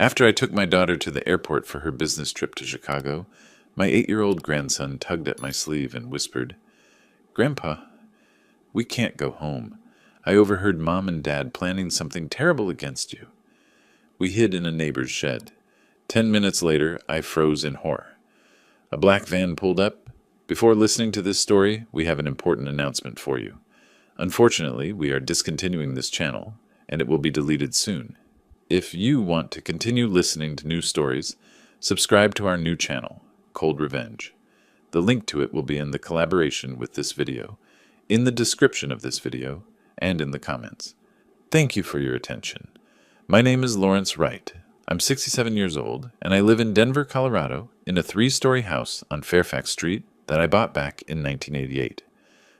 After I took my daughter to the airport for her business trip to Chicago, my 8-year-old grandson tugged at my sleeve and whispered, "Grandpa, we can't go home. I overheard Mom and Dad planning something terrible against you." We hid in a neighbor's shed. 10 minutes later, I froze in horror. A black van pulled up. Before listening to this story, we have an important announcement for you. Unfortunately, we are discontinuing this channel, and it will be deleted soon. If you want to continue listening to new stories, subscribe to our new channel, Cold Revenge. The link to it will be in the collaboration with this video, in the description of this video, and in the comments. Thank you for your attention. My name is Lawrence Wright. I'm 67 years old, and I live in Denver, Colorado, in a 3-story house on Fairfax Street that I bought back in 1988.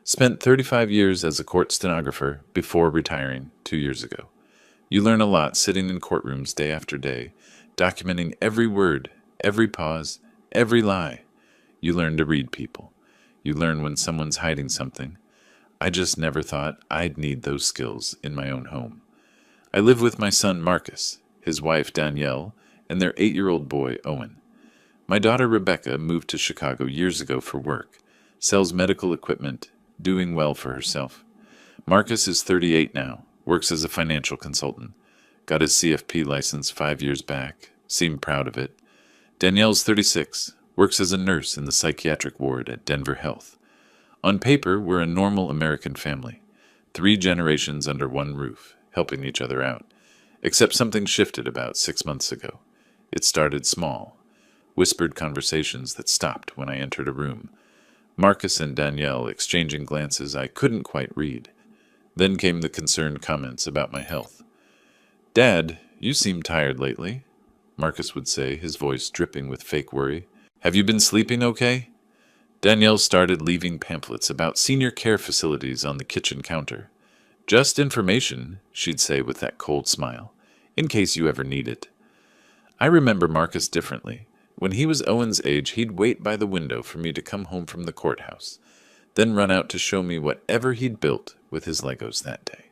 Spent 35 years as a court stenographer before retiring 2 years ago. You learn a lot sitting in courtrooms day after day, documenting every word, every pause, every lie. You learn to read people. You learn when someone's hiding something. I just never thought I'd need those skills in my own home. I live with my son Marcus, his wife Danielle, and their 8-year-old boy Owen. My daughter Rebecca moved to Chicago years ago for work, sells medical equipment, doing well for herself. Marcus is 38 now, works as a financial consultant, got his CFP license 5 years back, seemed proud of it. Danielle's 36, works as a nurse in the psychiatric ward at Denver Health. On paper, we're a normal American family, 3 generations under one roof, helping each other out. Except something shifted about 6 months ago. It started small, whispered conversations that stopped when I entered a room. Marcus and Danielle exchanging glances I couldn't quite read. Then came the concerned comments about my health. "Dad, you seem tired lately," Marcus would say, his voice dripping with fake worry. "Have you been sleeping okay?" Danielle started leaving pamphlets about senior care facilities on the kitchen counter. "Just information," she'd say with that cold smile, "in case you ever need it." I remember Marcus differently. When he was Owen's age, he'd wait by the window for me to come home from the courthouse, then run out to show me whatever he'd built with his Legos that day.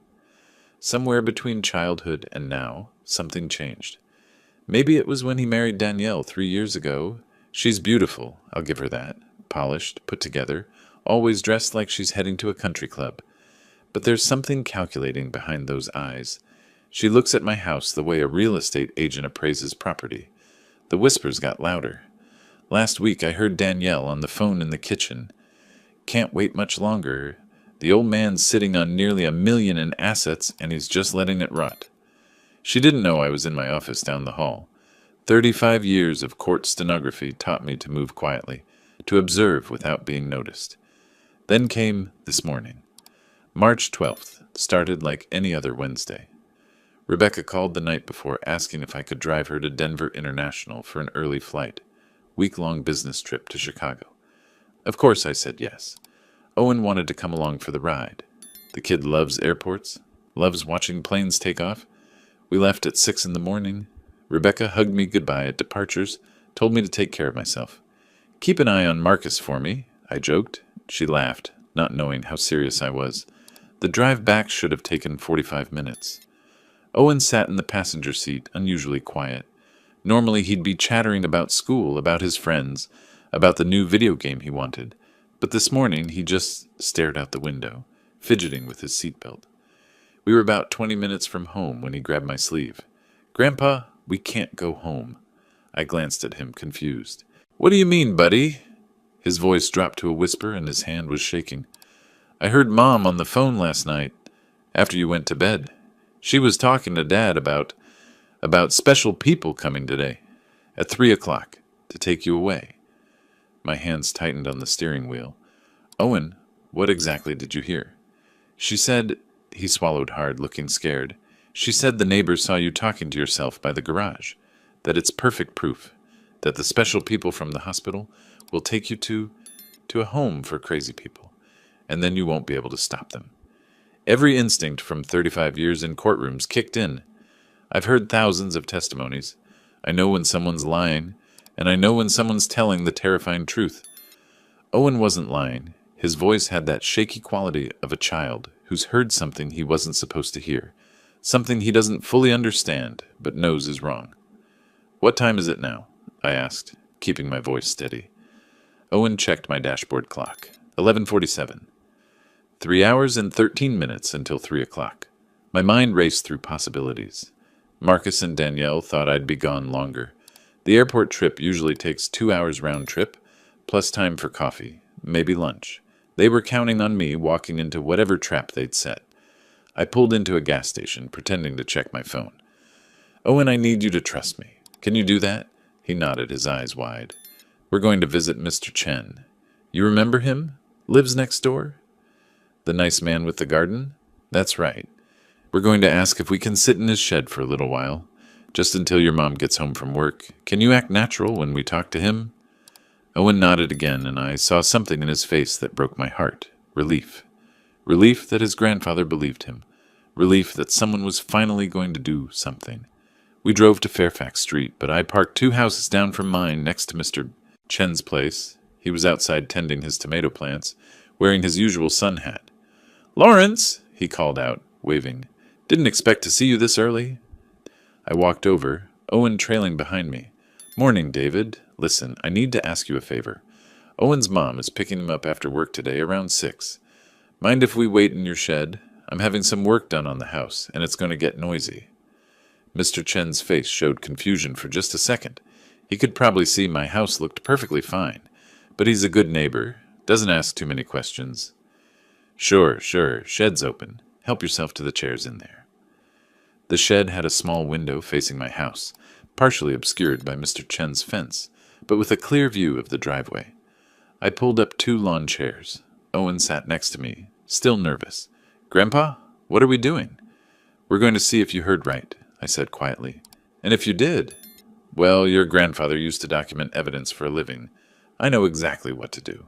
Somewhere between childhood and now, something changed. Maybe it was when he married Danielle 3 years ago. She's beautiful, I'll give her that. Polished, put together, always dressed like she's heading to a country club. But there's something calculating behind those eyes. She looks at my house the way a real estate agent appraises property. The whispers got louder. Last week I heard Danielle on the phone in the kitchen. "Can't wait much longer. The old man's sitting on nearly $1 million in assets, and he's just letting it rot." She didn't know I was in my office down the hall. 35 years of court stenography taught me to move quietly, to observe without being noticed. Then came this morning. March 12th started like any other Wednesday. Rebecca called the night before asking if I could drive her to Denver International for an early flight, week-long business trip to Chicago. Of course I said yes. Owen wanted to come along for the ride. The kid loves airports, loves watching planes take off. We left at 6 in the morning. Rebecca hugged me goodbye at departures, told me to take care of myself. "Keep an eye on Marcus for me," I joked. She laughed, not knowing how serious I was. The drive back should have taken 45 minutes. Owen sat in the passenger seat, unusually quiet. Normally he'd be chattering about school, about his friends, about the new video game he wanted. But this morning he just stared out the window, fidgeting with his seatbelt. We were about 20 minutes from home when he grabbed my sleeve. "Grandpa, we can't go home." I glanced at him, confused. "What do you mean, buddy?" His voice dropped to a whisper and his hand was shaking. "I heard Mom on the phone last night, after you went to bed. She was talking to Dad about special people coming today, at 3 o'clock, to take you away." My hands tightened on the steering wheel. "Owen, what exactly did you hear?" "She said," he swallowed hard, looking scared, "she said the neighbors saw you talking to yourself by the garage, that it's perfect proof, that the special people from the hospital will take you to a home for crazy people, and then you won't be able to stop them." Every instinct from 35 years in courtrooms kicked in. I've heard thousands of testimonies. I know when someone's lying, and I know when someone's telling the terrifying truth. Owen wasn't lying. His voice had that shaky quality of a child who's heard something he wasn't supposed to hear, something he doesn't fully understand but knows is wrong. What time is it now? I asked, keeping my voice steady. Owen checked my dashboard clock. 11:47. 3 hours and 13 minutes until 3 o'clock. My mind raced through possibilities. Marcus and Danielle thought I'd be gone longer. The airport trip usually takes 2 hours round trip, plus time for coffee, maybe lunch. They were counting on me walking into whatever trap they'd set. I pulled into a gas station, pretending to check my phone. Owen, I need you to trust me. Can you do that? He nodded, his eyes wide. We're going to visit Mr. Chen. You remember him? Lives next door? The nice man with the garden? That's right. We're going to ask if we can sit in his shed for a little while, just until your mom gets home from work. Can you act natural when we talk to him? Owen nodded again, and I saw something in his face that broke my heart. Relief. Relief that his grandfather believed him. Relief that someone was finally going to do something. We drove to Fairfax Street, but I parked 2 houses down from mine next to Mr. Chen's place. He was outside tending his tomato plants, wearing his usual sun hat. "Lawrence!" he called out, waving. "Didn't expect to see you this early." I walked over, Owen trailing behind me. "Morning, David. Listen, I need to ask you a favor. Owen's mom is picking him up after work today around 6. Mind if we wait in your shed? I'm having some work done on the house, and it's going to get noisy." Mr. Chen's face showed confusion for just a second. He could probably see my house looked perfectly fine, but he's a good neighbor, doesn't ask too many questions. Sure, shed's open. Help yourself to the chairs in there." The shed had a small window facing my house, partially obscured by Mr. Chen's fence, but with a clear view of the driveway. I pulled up 2 lawn chairs. Owen sat next to me, still nervous. "Grandpa, what are we doing?" "We're going to see if you heard right," I said quietly. "And if you did?" "Well, your grandfather used to document evidence for a living. I know exactly what to do."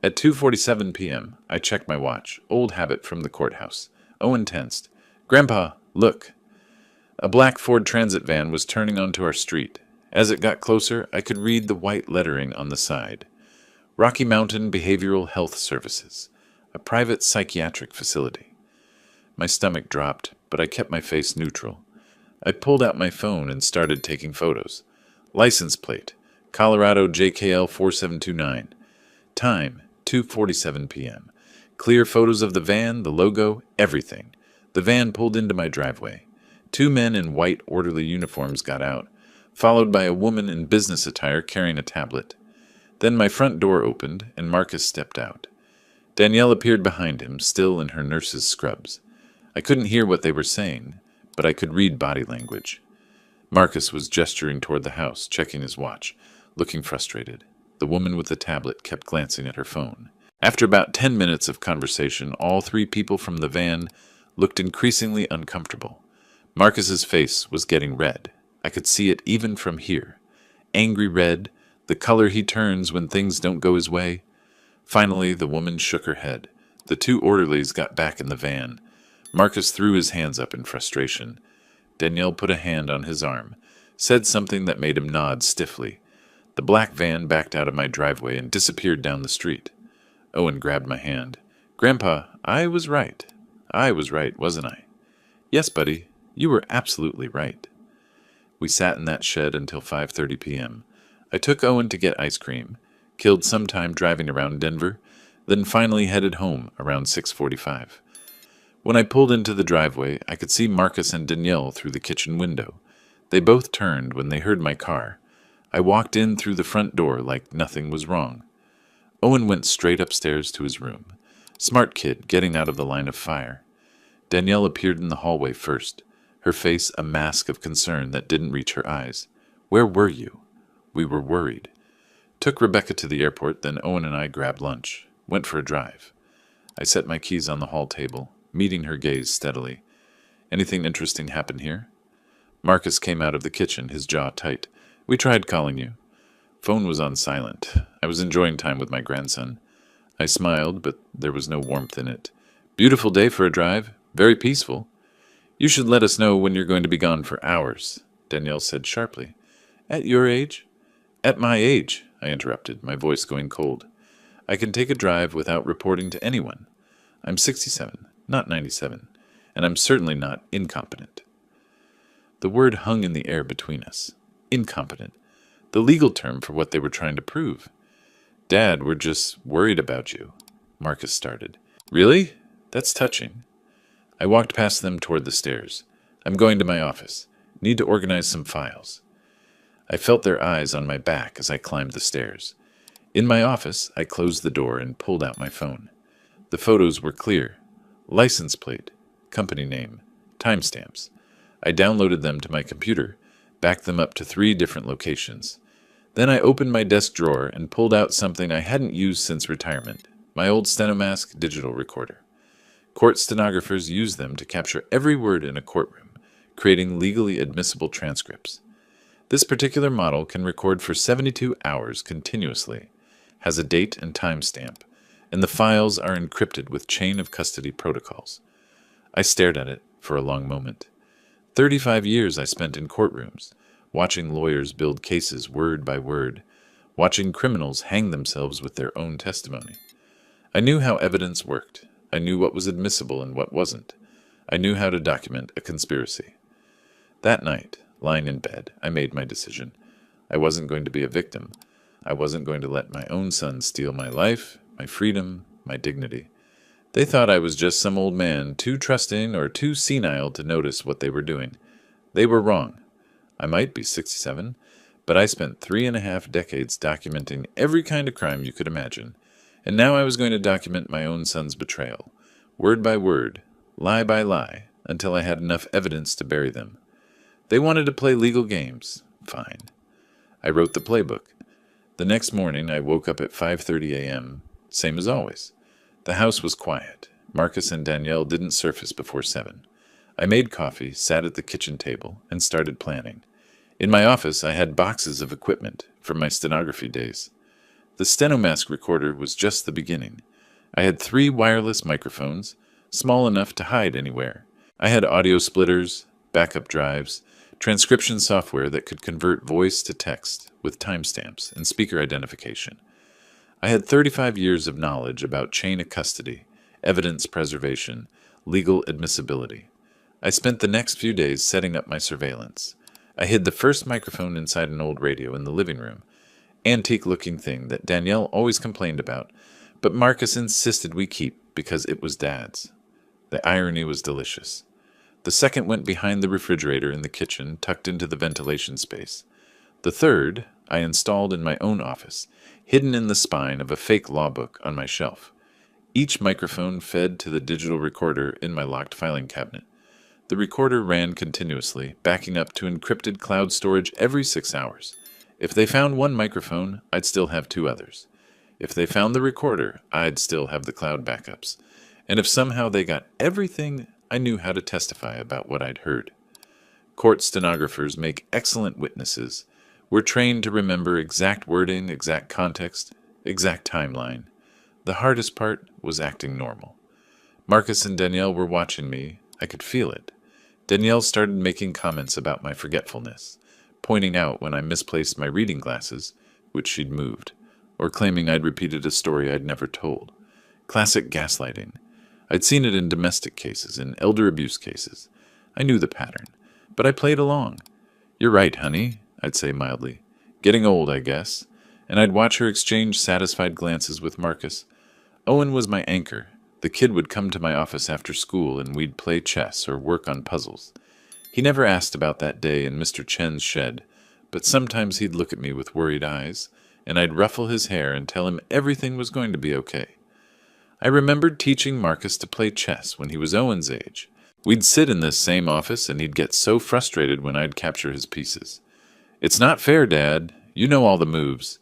At 2:47 p.m., I checked my watch, old habit from the courthouse. Owen tensed. "Grandpa, look." A black Ford Transit van was turning onto our street. As it got closer, I could read the white lettering on the side. Rocky Mountain Behavioral Health Services, a private psychiatric facility. My stomach dropped, but I kept my face neutral. I pulled out my phone and started taking photos. License plate, Colorado JKL 4729. Time, 2:47 p.m. Clear photos of the van, the logo, everything. The van pulled into my driveway. 2 men in white orderly uniforms got out, followed by a woman in business attire carrying a tablet. Then my front door opened, and Marcus stepped out. Danielle appeared behind him, still in her nurse's scrubs. I couldn't hear what they were saying, but I could read body language. Marcus was gesturing toward the house, checking his watch, looking frustrated. The woman with the tablet kept glancing at her phone. After about 10 minutes of conversation, all 3 people from the van looked increasingly uncomfortable. Marcus's face was getting red. I could see it even from here. Angry red, the color he turns when things don't go his way. Finally, the woman shook her head. The 2 orderlies got back in the van. Marcus threw his hands up in frustration. Danielle put a hand on his arm, said something that made him nod stiffly. The black van backed out of my driveway and disappeared down the street. Owen grabbed my hand. "Grandpa, I was right. I was right, wasn't I?" "Yes, buddy, you were absolutely right." We sat in that shed until 5:30 p.m. I took Owen to get ice cream, killed some time driving around Denver, then finally headed home around 6:45. When I pulled into the driveway, I could see Marcus and Danielle through the kitchen window. They both turned when they heard my car. I walked in through the front door like nothing was wrong. Owen went straight upstairs to his room. Smart kid, getting out of the line of fire. Danielle appeared in the hallway first, her face a mask of concern that didn't reach her eyes. "Where were you?" We were worried. Took Rebecca to the airport, then Owen and I grabbed lunch. Went for a drive. I set my keys on the hall table, meeting her gaze steadily. "Anything interesting happen here?" Marcus came out of the kitchen, his jaw tight. "We tried calling you." Phone was on silent. I was enjoying time with my grandson. I smiled, but there was no warmth in it. "Beautiful day for a drive. Very peaceful." "You should let us know when you're going to be gone for hours," Danielle said sharply. "At your age?" "At my age," I interrupted, my voice going cold. "I can take a drive without reporting to anyone. I'm 67, not 97, and I'm certainly not incompetent." The word hung in the air between us. incompetent, the legal term for what they were trying to prove. Dad, we're just worried about you, Marcus started. Really? That's touching. I walked past them toward the stairs. I'm going to my office. Need to organize some files. I felt their eyes on my back as I climbed the stairs. In my office, I closed the door and pulled out my phone. The photos were clear. License plate, company name, timestamps. I downloaded them to my computer, backed them up to 3 different locations. Then I opened my desk drawer and pulled out something I hadn't used since retirement, my old Stenomask digital recorder. Court stenographers use them to capture every word in a courtroom, creating legally admissible transcripts. This particular model can record for 72 hours continuously, has a date and timestamp, and the files are encrypted with chain of custody protocols. I stared at it for a long moment. 35 years I spent in courtrooms, watching lawyers build cases word by word, watching criminals hang themselves with their own testimony. I knew how evidence worked. I knew what was admissible and what wasn't. I knew how to document a conspiracy. That night, lying in bed, I made my decision. I wasn't going to be a victim. I wasn't going to let my own son steal my life, my freedom, my dignity. They thought I was just some old man, too trusting or too senile to notice what they were doing. They were wrong. I might be 67, but I spent 3.5 decades documenting every kind of crime you could imagine. And now I was going to document my own son's betrayal, word by word, lie by lie, until I had enough evidence to bury them. They wanted to play legal games. Fine. I wrote the playbook. The next morning, I woke up at 5:30 a.m., same as always. The house was quiet. Marcus and Danielle didn't surface before 7. I made coffee, sat at the kitchen table, and started planning. In my office, I had boxes of equipment from my stenography days. The Stenomask recorder was just the beginning. I had 3 wireless microphones, small enough to hide anywhere. I had audio splitters, backup drives, transcription software that could convert voice to text with timestamps and speaker identification. I had 35 years of knowledge about chain of custody, evidence preservation, legal admissibility. I spent the next few days setting up my surveillance. I hid the first microphone inside an old radio in the living room, antique-looking thing that Danielle always complained about, but Marcus insisted we keep because it was Dad's. The irony was delicious. The second went behind the refrigerator in the kitchen, tucked into the ventilation space. The third I installed in my own office, hidden in the spine of a fake law book on my shelf. Each microphone fed to the digital recorder in my locked filing cabinet. The recorder ran continuously, backing up to encrypted cloud storage every 6 hours. If they found one microphone, I'd still have 2 others. If they found the recorder, I'd still have the cloud backups. And if somehow they got everything, I knew how to testify about what I'd heard. Court stenographers make excellent witnesses. We're trained to remember exact wording, exact context, exact timeline. The hardest part was acting normal. Marcus and Danielle were watching me. I could feel it. Danielle started making comments about my forgetfulness, pointing out when I misplaced my reading glasses, which she'd moved, or claiming I'd repeated a story I'd never told. Classic gaslighting. I'd seen it in domestic cases, in elder abuse cases. I knew the pattern, but I played along. "You're right, honey," I'd say mildly. "Getting old, I guess." And I'd watch her exchange satisfied glances with Marcus. Owen was my anchor. The kid would come to my office after school and we'd play chess or work on puzzles. He never asked about that day in Mr. Chen's shed, but sometimes he'd look at me with worried eyes, and I'd ruffle his hair and tell him everything was going to be okay. I remembered teaching Marcus to play chess when he was Owen's age. We'd sit in this same office and he'd get so frustrated when I'd capture his pieces. "It's not fair, Dad. You know all the moves."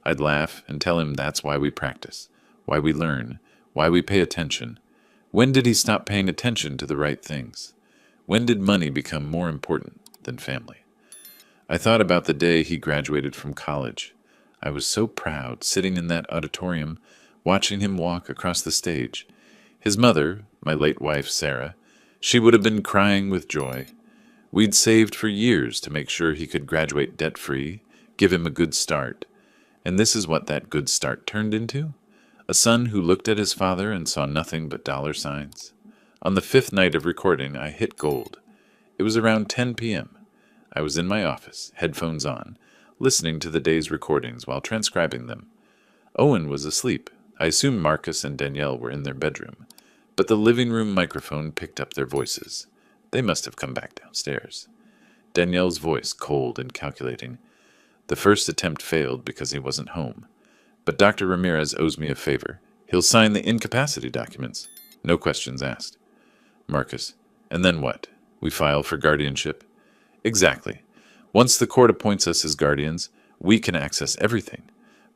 I'd laugh and tell him that's why we practice, why we learn, why we pay attention. When did he stop paying attention to the right things? When did money become more important than family? I thought about the day he graduated from college. I was so proud, sitting in that auditorium, watching him walk across the stage. His mother, my late wife Sarah, she would have been crying with joy. We'd saved for years to make sure he could graduate debt-free, give him a good start. And this is what that good start turned into? A son who looked at his father and saw nothing but dollar signs. On the 5th night of recording, I hit gold. It was around 10 p.m. I was in my office, headphones on, listening to the day's recordings while transcribing them. Owen was asleep. I assumed Marcus and Danielle were in their bedroom, but the living room microphone picked up their voices. They must have come back downstairs. Danielle's voice, cold and calculating. The first attempt failed because he wasn't home. But Dr. Ramirez owes me a favor. He'll sign the incapacity documents. No questions asked. Marcus: and then what? We file for guardianship? Exactly. Once the court appoints us as guardians, we can access everything.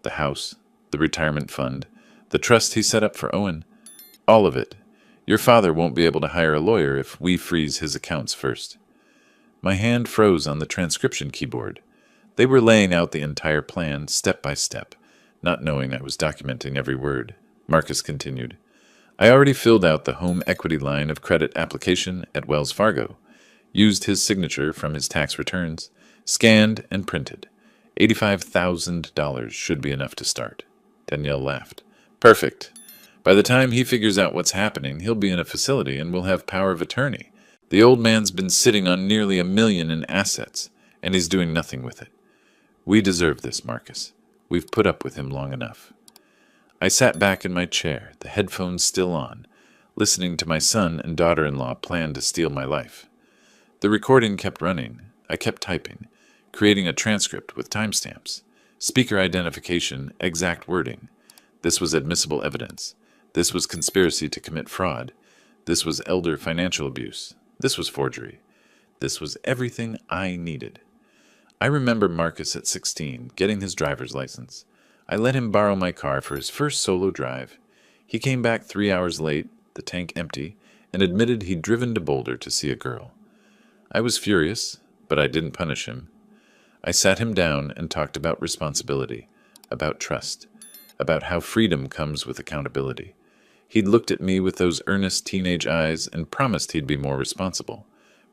The house, the retirement fund, the trust he set up for Owen. All of it. Your father won't be able to hire a lawyer if we freeze his accounts first. My hand froze on the transcription keyboard. They were laying out the entire plan, step by step, not knowing I was documenting every word. Marcus continued. I already filled out the home equity line of credit application at Wells Fargo, used his signature from his tax returns, scanned and printed. $85,000 should be enough to start. Danielle laughed. Perfect. By the time he figures out what's happening, he'll be in a facility and will have power of attorney. The old man's been sitting on nearly $1 million in assets, and he's doing nothing with it. We deserve this, Marcus. We've put up with him long enough. I sat back in my chair, the headphones still on, listening to my son and daughter-in-law plan to steal my life. The recording kept running. I kept typing, creating a transcript with timestamps, speaker identification, exact wording. This was admissible evidence. This was conspiracy to commit fraud. This was elder financial abuse. This was forgery. This was everything I needed. I remember Marcus at 16, getting his driver's license. I let him borrow my car for his first solo drive. He came back 3 hours late, the tank empty, and admitted he'd driven to Boulder to see a girl. I was furious, but I didn't punish him. I sat him down and talked about responsibility, about trust, about how freedom comes with accountability. He'd looked at me with those earnest teenage eyes and promised he'd be more responsible.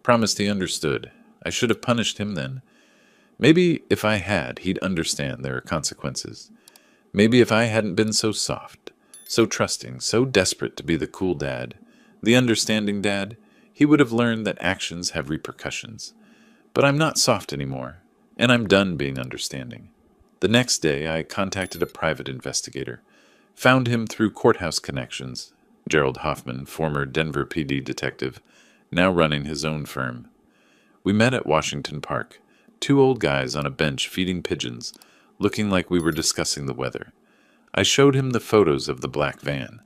Promised he understood. I should have punished him then. Maybe if I had, he'd understand there are consequences. Maybe if I hadn't been so soft, so trusting, so desperate to be the cool dad, the understanding dad, he would have learned that actions have repercussions. But I'm not soft anymore, and I'm done being understanding. The next day, I contacted a private investigator. Found him through courthouse connections. Gerald Hoffman, former Denver PD detective, now running his own firm. We met at Washington Park, two old guys on a bench feeding pigeons, looking like we were discussing the weather. I showed him the photos of the black van,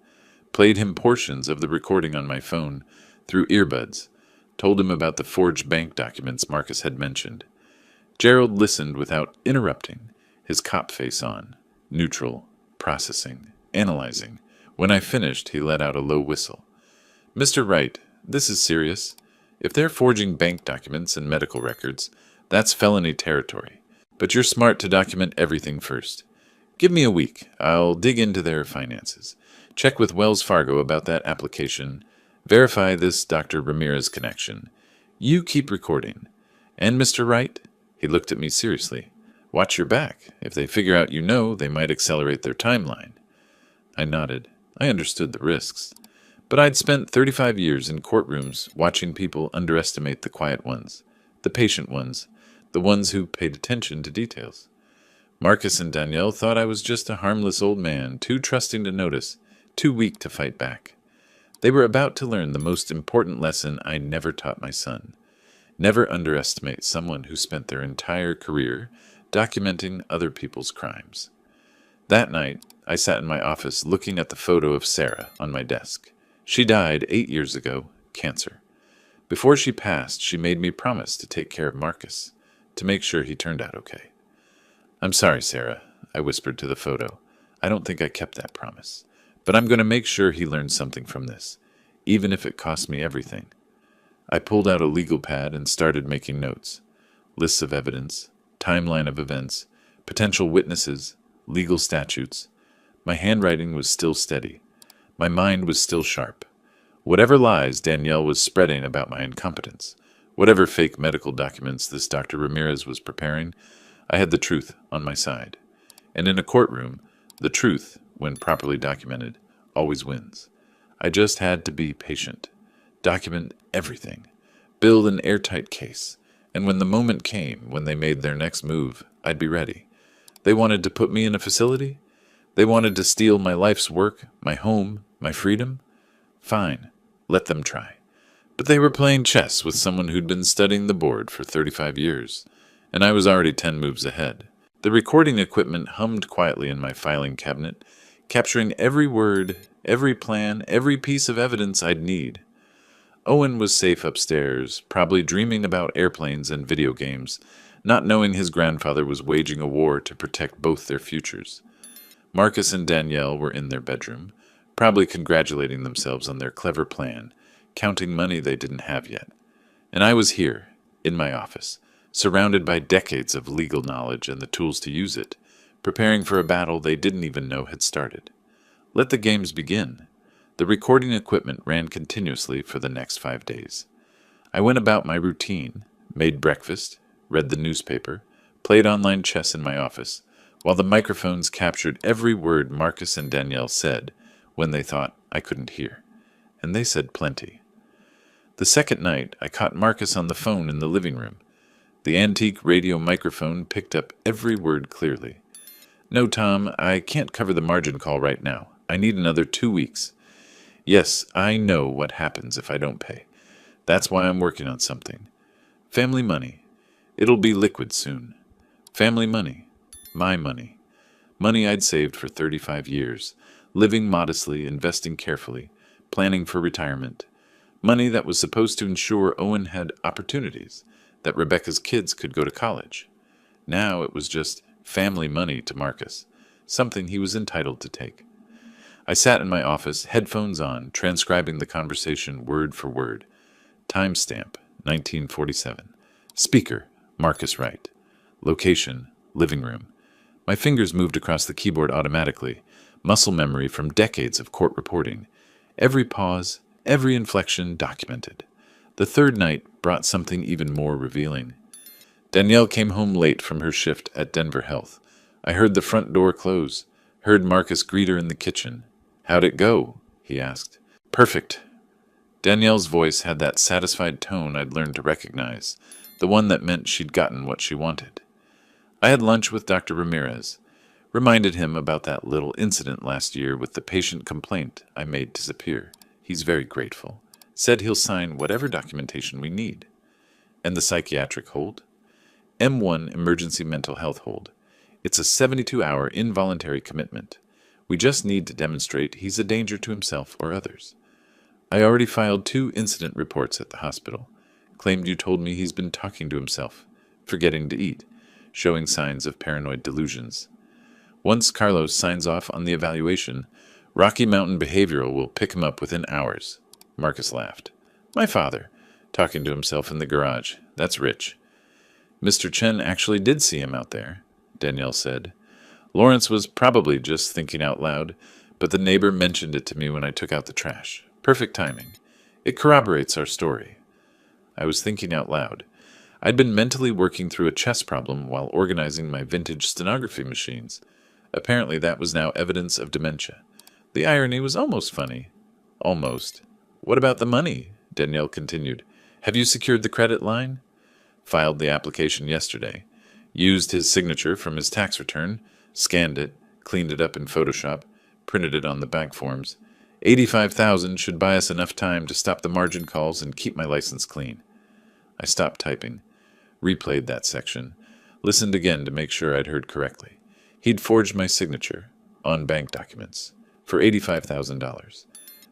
played him portions of the recording on my phone through earbuds, told him about the forged bank documents Marcus had mentioned. Gerald listened without interrupting, his cop face on, neutral, processing, analyzing. When I finished, he let out a low whistle. Mr. Wright, this is serious. If they're forging bank documents and medical records, that's felony territory. But you're smart to document everything first. Give me a week. I'll dig into their finances. Check with Wells Fargo about that application. Verify this Dr. Ramirez connection. You keep recording. And Mr. Wright, he looked at me seriously. Watch your back. If they figure out you know, they might accelerate their timeline. I nodded. I understood the risks. But I'd spent 35 years in courtrooms watching people underestimate the quiet ones, the patient ones, the ones who paid attention to details. Marcus and Danielle thought I was just a harmless old man, too trusting to notice, too weak to fight back. They were about to learn the most important lesson I never taught my son. Never underestimate someone who spent their entire career documenting other people's crimes. That night, I sat in my office looking at the photo of Sarah on my desk. She died 8 years ago, cancer. Before she passed, she made me promise to take care of Marcus, to make sure he turned out okay. I'm sorry, Sarah, I whispered to the photo. I don't think I kept that promise. But I'm going to make sure he learns something from this, even if it costs me everything. I pulled out a legal pad and started making notes. Lists of evidence, timeline of events, potential witnesses, legal statutes. My handwriting was still steady. My mind was still sharp. Whatever lies Danielle was spreading about my incompetence, whatever fake medical documents this Dr. Ramirez was preparing, I had the truth on my side. And in a courtroom, the truth, when properly documented, always wins. I just had to be patient, document everything, build an airtight case, And when the moment came, when they made their next move, I'd be ready. They wanted to put me in a facility? They wanted to steal my life's work, my home, my freedom? Fine, let them try. But they were playing chess with someone who'd been studying the board for 35 years, and I was already 10 moves ahead. The recording equipment hummed quietly in my filing cabinet, capturing every word, every plan, every piece of evidence I'd need. Owen was safe upstairs, probably dreaming about airplanes and video games, not knowing his grandfather was waging a war to protect both their futures. Marcus and Danielle were in their bedroom, probably congratulating themselves on their clever plan, counting money they didn't have yet. And I was here, in my office, surrounded by decades of legal knowledge and the tools to use it, preparing for a battle they didn't even know had started. Let the games begin. The recording equipment ran continuously for the next 5 days. I went about my routine, made breakfast, read the newspaper, played online chess in my office, while the microphones captured every word Marcus and Danielle said when they thought I couldn't hear. And they said plenty. The second night, I caught Marcus on the phone in the living room. The antique radio microphone picked up every word clearly. "No, Tom, I can't cover the margin call right now. I need another 2 weeks. Yes, I know what happens if I don't pay. That's why I'm working on something. Family money. It'll be liquid soon. Family money. My money. Money I'd saved for 35 years, living modestly, investing carefully, planning for retirement. Money that was supposed to ensure Owen had opportunities, that Rebecca's kids could go to college. Now it was just family money to Marcus, something he was entitled to take. I sat in my office, headphones on, transcribing the conversation word for word. Timestamp, 1947. Speaker, Marcus Wright. Location, living room. My fingers moved across the keyboard automatically, muscle memory from decades of court reporting. Every pause, every inflection documented. The third night brought something even more revealing. Danielle came home late from her shift at Denver Health. I heard the front door close, heard Marcus greet her in the kitchen. "How'd it go?" he asked. "Perfect." Danielle's voice had that satisfied tone I'd learned to recognize, the one that meant she'd gotten what she wanted. I had lunch with Dr. Ramirez, reminded him about that little incident last year with the patient complaint I made disappear. He's very grateful. Said he'll sign whatever documentation we need. And the psychiatric hold? M1 emergency mental health hold. It's a 72-hour involuntary commitment. We just need to demonstrate he's a danger to himself or others. I already filed 2 incident reports at the hospital. Claimed you told me he's been talking to himself, forgetting to eat, showing signs of paranoid delusions. Once Carlos signs off on the evaluation, Rocky Mountain Behavioral will pick him up within hours. Marcus laughed. My father, talking to himself in the garage. That's rich. Mr. Chen actually did see him out there, Danielle said. Lawrence was probably just thinking out loud, but the neighbor mentioned it to me when I took out the trash. Perfect timing. It corroborates our story. I was thinking out loud. I'd been mentally working through a chess problem while organizing my vintage stenography machines. Apparently that was now evidence of dementia. The irony was almost funny. Almost. What about the money? Danielle continued. Have you secured the credit line? Filed the application yesterday. Used his signature from his tax return, scanned it, cleaned it up in Photoshop, printed it on the bank forms. $85,000 should buy us enough time to stop the margin calls and keep my license clean. I stopped typing, replayed that section, listened again to make sure I'd heard correctly. He'd forged my signature on bank documents for $85,000.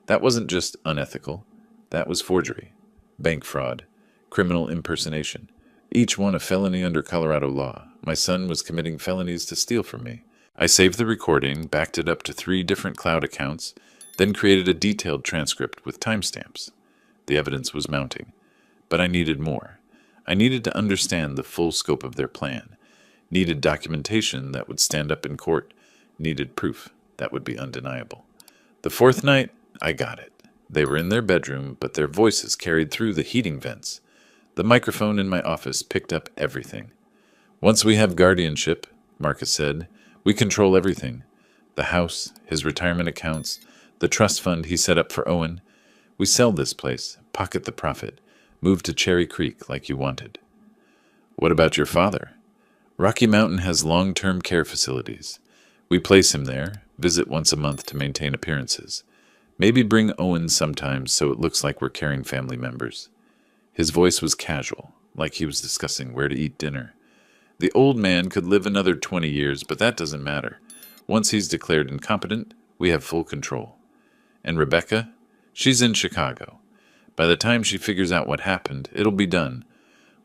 That wasn't just unethical. That was forgery, bank fraud, criminal impersonation, each one a felony under Colorado law. My son was committing felonies to steal from me. I saved the recording, backed it up to 3 different cloud accounts, then created a detailed transcript with timestamps. The evidence was mounting. But I needed more. I needed to understand the full scope of their plan. Needed documentation that would stand up in court. Needed proof that would be undeniable. The 4th night, I got it. They were in their bedroom, but their voices carried through the heating vents. The microphone in my office picked up everything. Once we have guardianship, Marcus said, we control everything. The house, his retirement accounts, the trust fund he set up for Owen. We sell this place, pocket the profit, move to Cherry Creek like you wanted. What about your father? Rocky Mountain has long-term care facilities. We place him there, visit once a month to maintain appearances. Maybe bring Owen sometimes so it looks like we're caring family members. His voice was casual, like he was discussing where to eat dinner. The old man could live another 20 years, but that doesn't matter. Once he's declared incompetent, we have full control. And Rebecca? She's in Chicago. By the time she figures out what happened, it'll be done.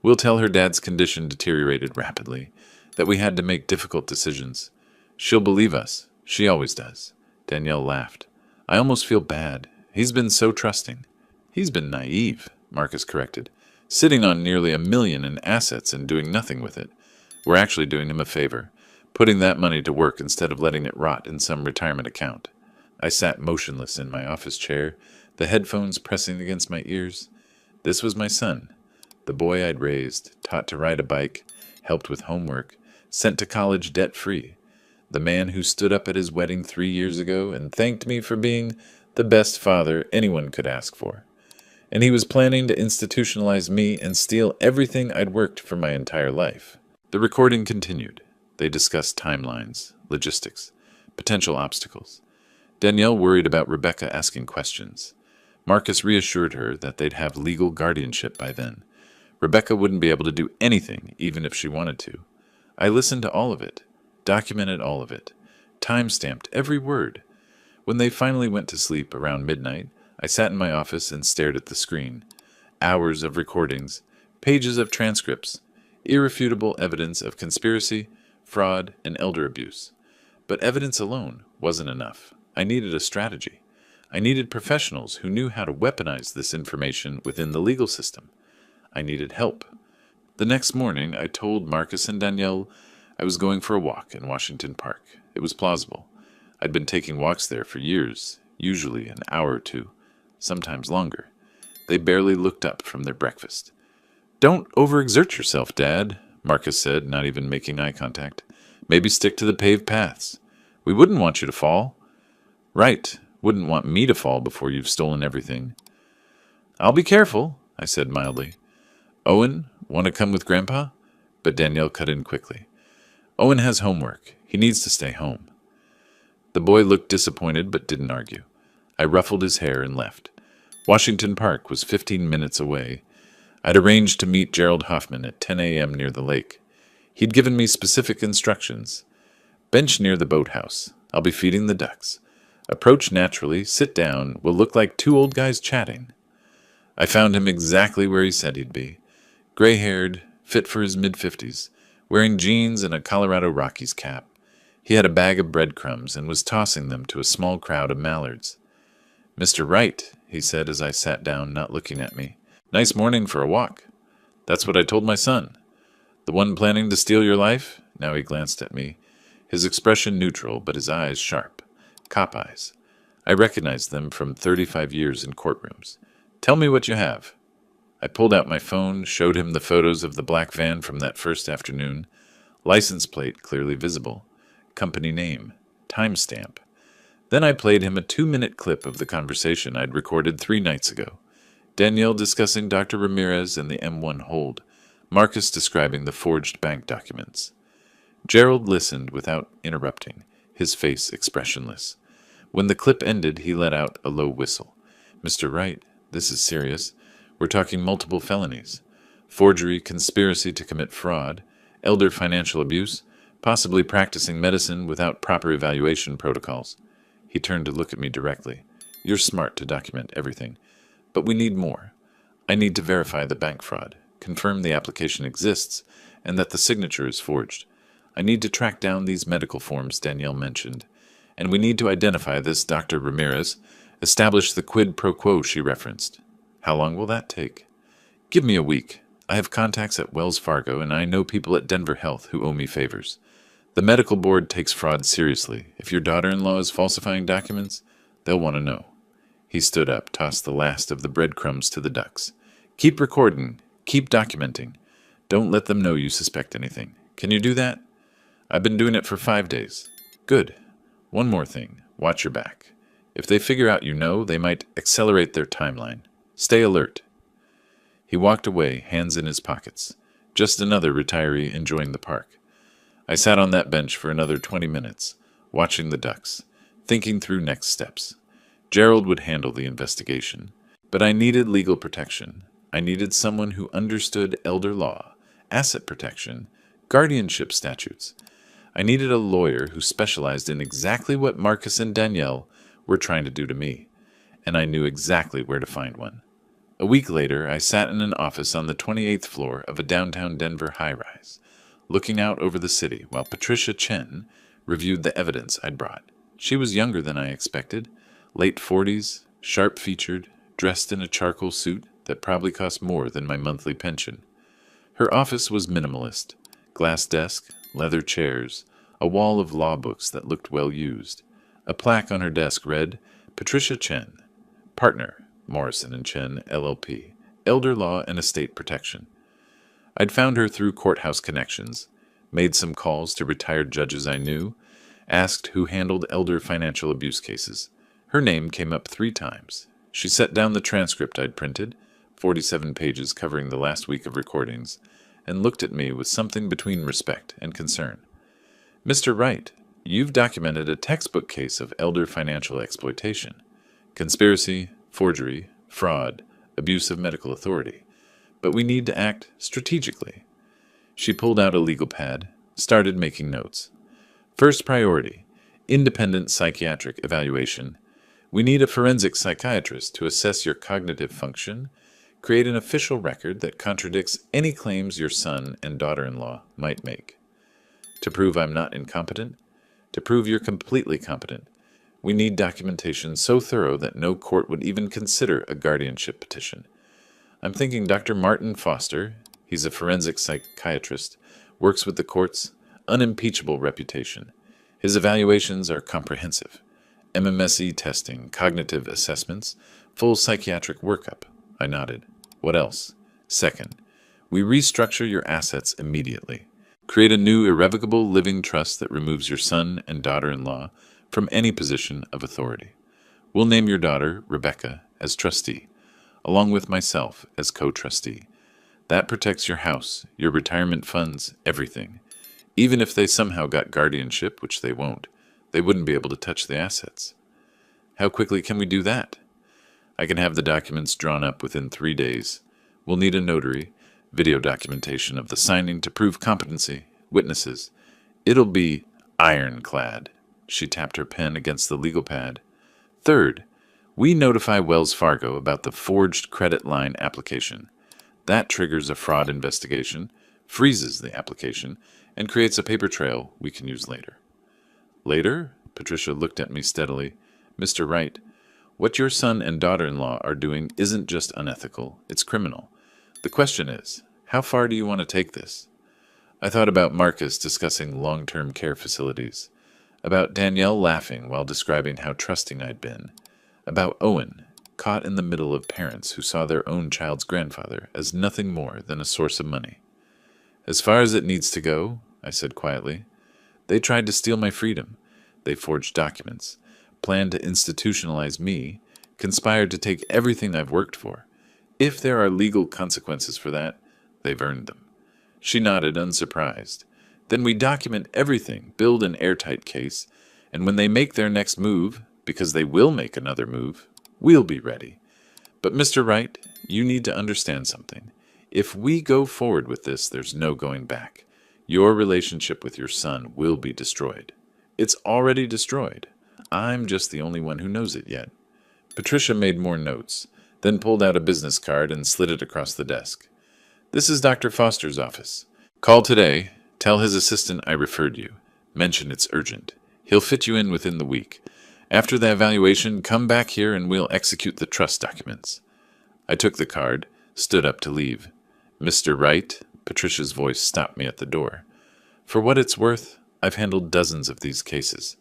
We'll tell her dad's condition deteriorated rapidly, that we had to make difficult decisions. She'll believe us. She always does. Danielle laughed. I almost feel bad. He's been so trusting. He's been naive, Marcus corrected, sitting on nearly $1 million in assets and doing nothing with it. We're actually doing him a favor, putting that money to work instead of letting it rot in some retirement account. I sat motionless in my office chair, the headphones pressing against my ears. This was my son, the boy I'd raised, taught to ride a bike, helped with homework, sent to college debt-free, the man who stood up at his wedding 3 years ago and thanked me for being the best father anyone could ask for. And he was planning to institutionalize me and steal everything I'd worked for my entire life. The recording continued. They discussed timelines, logistics, potential obstacles. Danielle worried about Rebecca asking questions. Marcus reassured her that they'd have legal guardianship by then. Rebecca wouldn't be able to do anything, even if she wanted to. I listened to all of it, documented all of it, time-stamped every word. When they finally went to sleep around midnight, I sat in my office and stared at the screen. Hours of recordings, pages of transcripts, irrefutable evidence of conspiracy, fraud, and elder abuse. But evidence alone wasn't enough. I needed a strategy. I needed professionals who knew how to weaponize this information within the legal system. I needed help. The next morning, I told Marcus and Danielle I was going for a walk in Washington Park. It was plausible. I'd been taking walks there for years, usually an hour or two, sometimes longer. They barely looked up from their breakfast. Don't overexert yourself, Dad, Marcus said, not even making eye contact. Maybe stick to the paved paths. We wouldn't want you to fall. Right, wouldn't want me to fall before you've stolen everything. I'll be careful, I said mildly. Owen, want to come with Grandpa? But Danielle cut in quickly. Owen has homework. He needs to stay home. The boy looked disappointed but didn't argue. I ruffled his hair and left. Washington Park was 15 minutes away. I'd arranged to meet Gerald Hoffman at 10 a.m. near the lake. He'd given me specific instructions. Bench near the boathouse. I'll be feeding the ducks. Approach naturally, sit down, we'll look like two old guys chatting. I found him exactly where he said he'd be. Gray-haired, fit for his mid-50s, wearing jeans and a Colorado Rockies cap. He had a bag of breadcrumbs and was tossing them to a small crowd of mallards. Mr. Wright, he said as I sat down, not looking at me. Nice morning for a walk. That's what I told my son. The one planning to steal your life? Now he glanced at me, his expression neutral, but his eyes sharp. Cop eyes. I recognized them from 35 years in courtrooms. Tell me what you have. I pulled out my phone, showed him the photos of the black van from that first afternoon. License plate clearly visible. Company name. Timestamp. Then I played him a 2-minute clip of the conversation I'd recorded 3 nights ago. Danielle discussing Dr. Ramirez and the M1 hold. Marcus describing the forged bank documents. Gerald listened without interrupting, his face expressionless. When the clip ended, he let out a low whistle. Mr. Wright, this is serious. We're talking multiple felonies. Forgery, conspiracy to commit fraud, elder financial abuse, possibly practicing medicine without proper evaluation protocols. He turned to look at me directly. You're smart to document everything. But we need more. I need to verify the bank fraud, confirm the application exists, and that the signature is forged. I need to track down these medical forms Danielle mentioned, and we need to identify this Dr. Ramirez, establish the quid pro quo she referenced. How long will that take? Give me a week. I have contacts at Wells Fargo, and I know people at Denver Health who owe me favors. The medical board takes fraud seriously. If your daughter-in-law is falsifying documents, they'll want to know. He stood up, tossed the last of the breadcrumbs to the ducks. Keep recording. Keep documenting. Don't let them know you suspect anything. Can you do that? I've been doing it for 5 days. Good. One more thing. Watch your back. If they figure out you know, they might accelerate their timeline. Stay alert. He walked away, hands in his pockets. Just another retiree enjoying the park. I sat on that bench for another 20 minutes, watching the ducks, thinking through next steps. Gerald would handle the investigation, but I needed legal protection. I needed someone who understood elder law, asset protection, guardianship statutes. I needed a lawyer who specialized in exactly what Marcus and Danielle were trying to do to me, and I knew exactly where to find one. A week later, I sat in an office on the 28th floor of a downtown Denver high-rise, looking out over the city while Patricia Chen reviewed the evidence I'd brought. She was younger than I expected, late 40s, sharp-featured, dressed in a charcoal suit that probably cost more than my monthly pension. Her office was minimalist: glass desk, leather chairs, a wall of law books that looked well used. A plaque on her desk read, Patricia Chen, partner, Morrison & Chen, LLP, Elder Law and Estate Protection. I'd found her through courthouse connections, made some calls to retired judges I knew, asked who handled elder financial abuse cases. Her name came up 3 times. She set down the transcript I'd printed, 47 pages covering the last week of recordings, and looked at me with something between respect and concern. Mr. Wright, you've documented a textbook case of elder financial exploitation. Conspiracy, forgery, fraud, abuse of medical authority. But we need to act strategically. She pulled out a legal pad, started making notes. First priority, independent psychiatric evaluation. We need a forensic psychiatrist to assess your cognitive function, create an official record that contradicts any claims your son and daughter-in-law might make. To prove I'm not incompetent, to prove you're completely competent, we need documentation so thorough that no court would even consider a guardianship petition. I'm thinking Dr. Martin Foster, he's a forensic psychiatrist, works with the court's unimpeachable reputation. His evaluations are comprehensive. MMSE testing, cognitive assessments, full psychiatric workup. I nodded. What else? Second, we restructure your assets immediately. Create a new irrevocable living trust that removes your son and daughter-in-law from any position of authority. We'll name your daughter, Rebecca, as trustee, along with myself as co-trustee. That protects your house, your retirement funds, everything. Even if they somehow got guardianship, which they won't, they wouldn't be able to touch the assets. How quickly can we do that? I can have the documents drawn up within 3 days. We'll need a notary, video documentation of the signing to prove competency, witnesses. It'll be ironclad. She tapped her pen against the legal pad. Third, we notify Wells Fargo about the forged credit line application. That triggers a fraud investigation, freezes the application, and creates a paper trail we can use later. Later? Patricia looked at me steadily. Mr. Wright, what your son and daughter-in-law are doing isn't just unethical, it's criminal. The question is, how far do you want to take this? I thought about Marcus discussing long-term care facilities, about Danielle laughing while describing how trusting I'd been, about Owen, caught in the middle of parents who saw their own child's grandfather as nothing more than a source of money. As far as it needs to go, I said quietly. They tried to steal my freedom. They forged documents, planned to institutionalize me, conspired to take everything I've worked for. If there are legal consequences for that, they've earned them. She nodded, unsurprised. Then we document everything, build an airtight case, and when they make their next move, because they will make another move, we'll be ready. But Mr. Wright, you need to understand something. If we go forward with this, there's no going back. Your relationship with your son will be destroyed. It's already destroyed. I'm just the only one who knows it yet. Patricia made more notes, then pulled out a business card and slid it across the desk. This is Dr. Foster's office. Call today. Tell his assistant I referred you. Mention it's urgent. He'll fit you in within the week. After the evaluation, come back here and we'll execute the trust documents. I took the card, stood up to leave. Mr. Wright, Patricia's voice stopped me at the door. For what it's worth, I've handled dozens of these cases.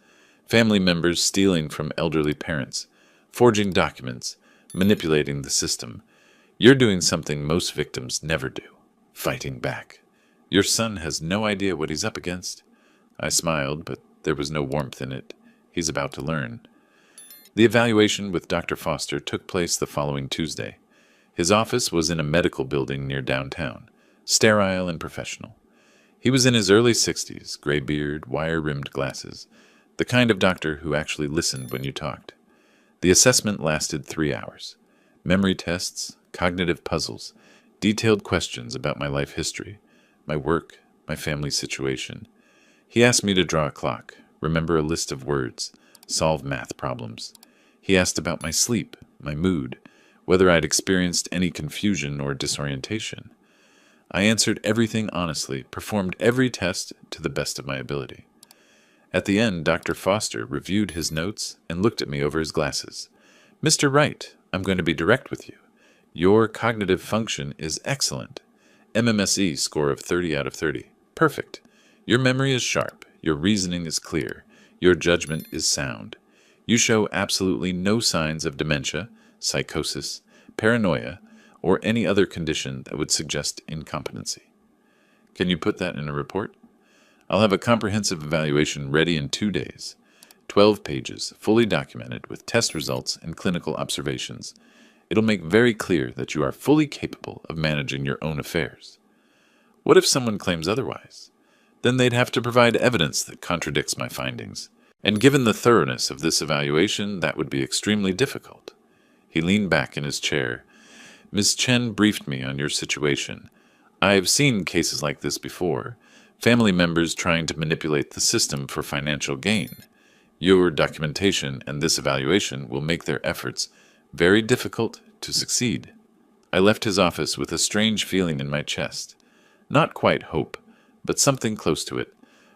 Family members stealing from elderly parents, forging documents, manipulating the system. You're doing something most victims never do, fighting back. Your son has no idea what he's up against. I smiled, but there was no warmth in it. He's about to learn. The evaluation with Dr. Foster took place the following Tuesday. His office was in a medical building near downtown, sterile and professional. He was in his early 60s, gray beard, wire-rimmed glasses, the kind of doctor who actually listened when you talked. The assessment lasted 3 hours. Memory tests, cognitive puzzles, detailed questions about my life history, my work, my family situation. He asked me to draw a clock, remember a list of words, solve math problems. He asked about my sleep, my mood, whether I'd experienced any confusion or disorientation. I answered everything honestly, performed every test to the best of my ability. At the end, Dr. Foster reviewed his notes and looked at me over his glasses. "Mr. Wright, I'm going to be direct with you. Your cognitive function is excellent. MMSE score of 30 out of 30. Perfect. Your memory is sharp. Your reasoning is clear. Your judgment is sound. You show absolutely no signs of dementia, psychosis, paranoia, or any other condition that would suggest incompetency. Can you put that in a report? I'll have a comprehensive evaluation ready in 2 days. 12 pages, fully documented with test results and clinical observations. It'll make very clear that you are fully capable of managing your own affairs." What if someone claims otherwise? Then they'd have to provide evidence that contradicts my findings. And given the thoroughness of this evaluation, that would be extremely difficult. He leaned back in his chair. "Ms. Chen briefed me on your situation. I've seen cases like this before. Family members trying to manipulate the system for financial gain. Your documentation and this evaluation will make their efforts very difficult to succeed." I left his office with a strange feeling in my chest. Not quite hope, but something close to it.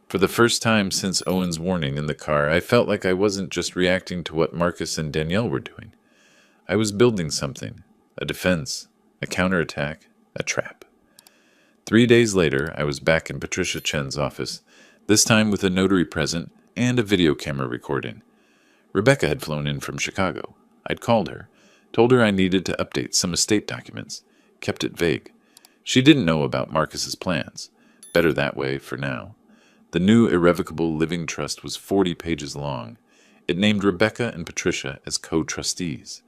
For the first time since Owen's warning in the car, I felt like I wasn't just reacting to what Marcus and Danielle were doing. I was building something, a defense, a counterattack, a trap. 3 days later, I was back in Patricia Chen's office, this time with a notary present and a video camera recording. Rebecca had flown in from Chicago. I'd called her, told her I needed to update some estate documents, kept it vague. She didn't know about Marcus's plans. Better that way for now. The new irrevocable living trust was 40 pages long. It named Rebecca and Patricia as co-trustees.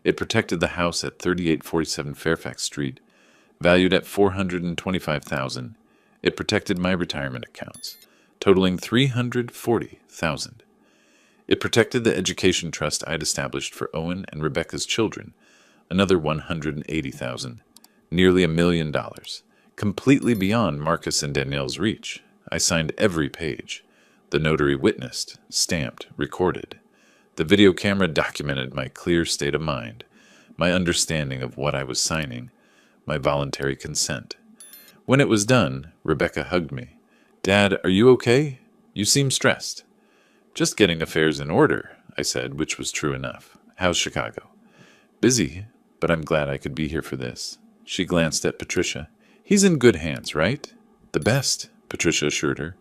It protected the house at 3847 Fairfax Street, valued at $425,000. It protected my retirement accounts, totaling $340,000. It protected the education trust I'd established for Owen and Rebecca's children, another $180,000, nearly $1 million, completely beyond Marcus and Danielle's reach. I signed every page. The notary witnessed, stamped, recorded. The video camera documented my clear state of mind, my understanding of what I was signing, my voluntary consent. When it was done, Rebecca hugged me. "Dad, are you okay? You seem stressed." "Just getting affairs in order," I said, which was true enough. "How's Chicago?" "Busy, but I'm glad I could be here for this." She glanced at Patricia. "He's in good hands, right?" "The best," Patricia assured her.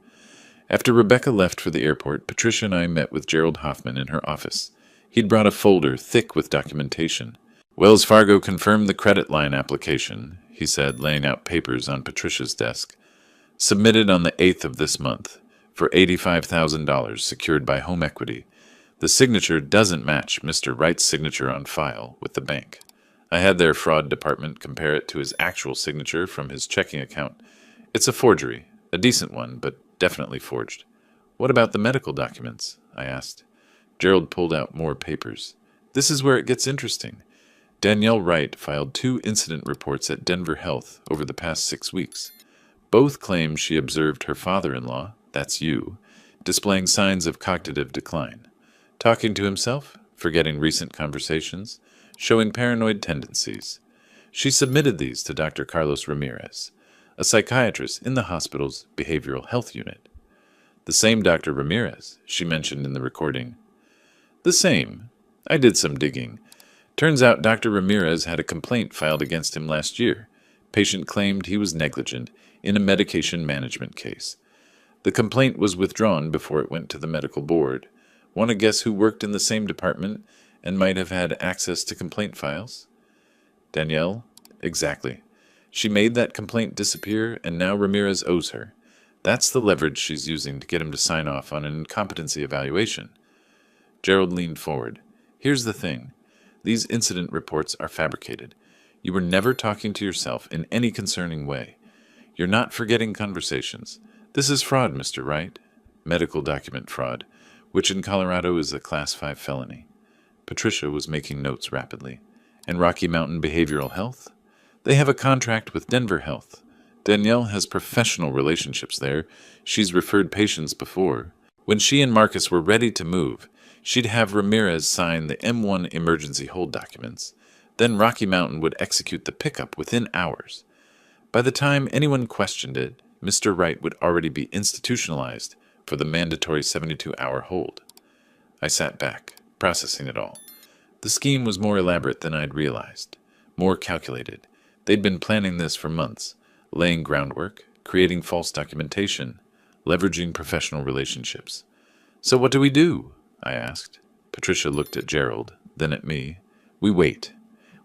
After Rebecca left for the airport, Patricia and I met with Gerald Hoffman in her office. He'd brought a folder thick with documentation. "Wells Fargo confirmed the credit line application," he said, laying out papers on Patricia's desk. "Submitted on the 8th of this month, for $85,000 secured by home equity. The signature doesn't match Mr. Wright's signature on file with the bank. I had their fraud department compare it to his actual signature from his checking account. It's a forgery, a decent one, but definitely forged." "What about the medical documents?" I asked. Gerald pulled out more papers. "This is where it gets interesting. Danielle Wright filed 2 incident reports at Denver Health over the past 6 weeks. Both claim she observed her father-in-law, that's you, displaying signs of cognitive decline. Talking to himself, forgetting recent conversations, showing paranoid tendencies. She submitted these to Dr. Carlos Ramirez, a psychiatrist in the hospital's behavioral health unit." "The same Dr. Ramirez," she mentioned in the recording. "The same. I did some digging. Turns out Dr. Ramirez had a complaint filed against him last year. Patient claimed he was negligent in a medication management case. The complaint was withdrawn before it went to the medical board. Want to guess who worked in the same department and might have had access to complaint files?" "Danielle?" "Exactly. She made that complaint disappear, and now Ramirez owes her. That's the leverage she's using to get him to sign off on an incompetency evaluation." Gerald leaned forward. "Here's the thing. These incident reports are fabricated. You were never talking to yourself in any concerning way. You're not forgetting conversations. This is fraud, Mr. Wright. Medical document fraud, which in Colorado is a Class 5 felony. Patricia was making notes rapidly. And Rocky Mountain Behavioral Health? They have a contract with Denver Health. Danielle has professional relationships there. She's referred patients before. When she and Marcus were ready to move, she'd have Ramirez sign the M1 emergency hold documents. Then Rocky Mountain would execute the pickup within hours. By the time anyone questioned it, Mr. Wright would already be institutionalized for the mandatory 72-hour hold. I sat back, processing it all. The scheme was more elaborate than I'd realized, more calculated. They'd been planning this for months, laying groundwork, creating false documentation, leveraging professional relationships. So what do we do? I asked. Patricia looked at Gerald, then at me. We wait.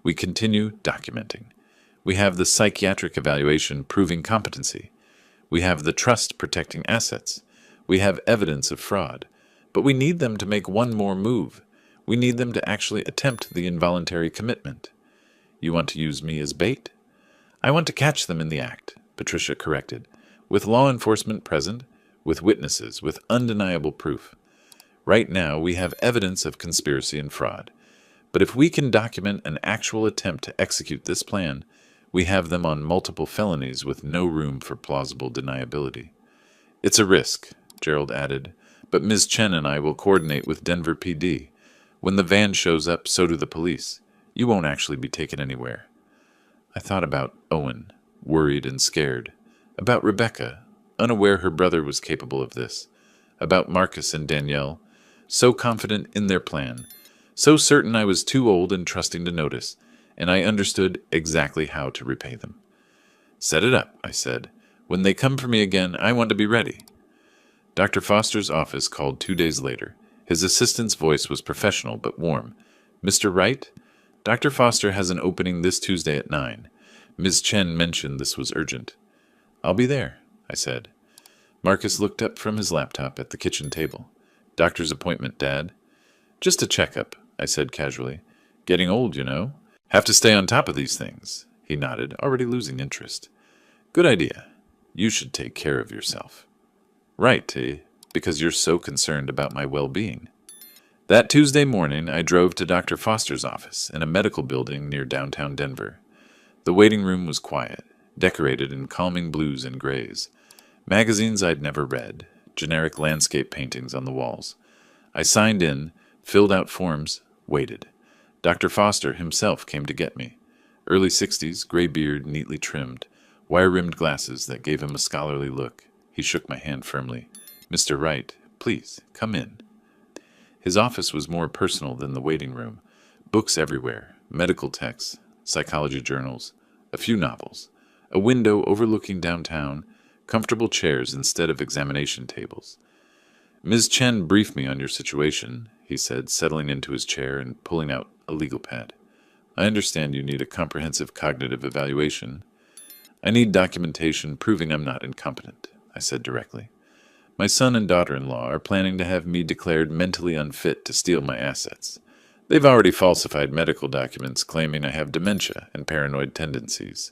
We continue documenting. We have the psychiatric evaluation proving competency. We have the trust protecting assets. We have evidence of fraud. But we need them to make one more move. We need them to actually attempt the involuntary commitment. You want to use me as bait? I want to catch them in the act, Patricia corrected, with law enforcement present, with witnesses, with undeniable proof. Right now, we have evidence of conspiracy and fraud. But if we can document an actual attempt to execute this plan, we have them on multiple felonies with no room for plausible deniability. It's a risk, Gerald added, but Ms. Chen and I will coordinate with Denver PD. When the van shows up, so do the police. You won't actually be taken anywhere. I thought about Owen, worried and scared. About Rebecca, unaware her brother was capable of this. About Marcus and Danielle, so confident in their plan, so certain I was too old and trusting to notice, and I understood exactly how to repay them. Set it up, I said. When they come for me again, I want to be ready. Dr. Foster's office called 2 days later. His assistant's voice was professional but warm. Mr. Wright? Dr. Foster has an opening this Tuesday at 9. Ms. Chen mentioned this was urgent. I'll be there, I said. Marcus looked up from his laptop at the kitchen table. Doctor's appointment, Dad. Just a checkup, I said casually. Getting old, you know. Have to stay on top of these things. He nodded, already losing interest. Good idea. You should take care of yourself. Right, T, because you're so concerned about my well-being. That Tuesday morning, I drove to Dr. Foster's office in a medical building near downtown Denver. The waiting room was quiet, decorated in calming blues and grays. Magazines I'd never read, generic landscape paintings on the walls. I signed in, filled out forms, waited. Dr. Foster himself came to get me. Early 60s, gray beard, neatly trimmed, wire-rimmed glasses that gave him a scholarly look. He shook my hand firmly. Mr. Wright, please, come in. His office was more personal than the waiting room. Books everywhere, medical texts, psychology journals, a few novels, a window overlooking downtown, comfortable chairs instead of examination tables. Ms. Chen briefed me on your situation, he said, settling into his chair and pulling out a legal pad. I understand you need a comprehensive cognitive evaluation. I need documentation proving I'm not incompetent, I said directly. My son and daughter-in-law are planning to have me declared mentally unfit to steal my assets. They've already falsified medical documents claiming I have dementia and paranoid tendencies.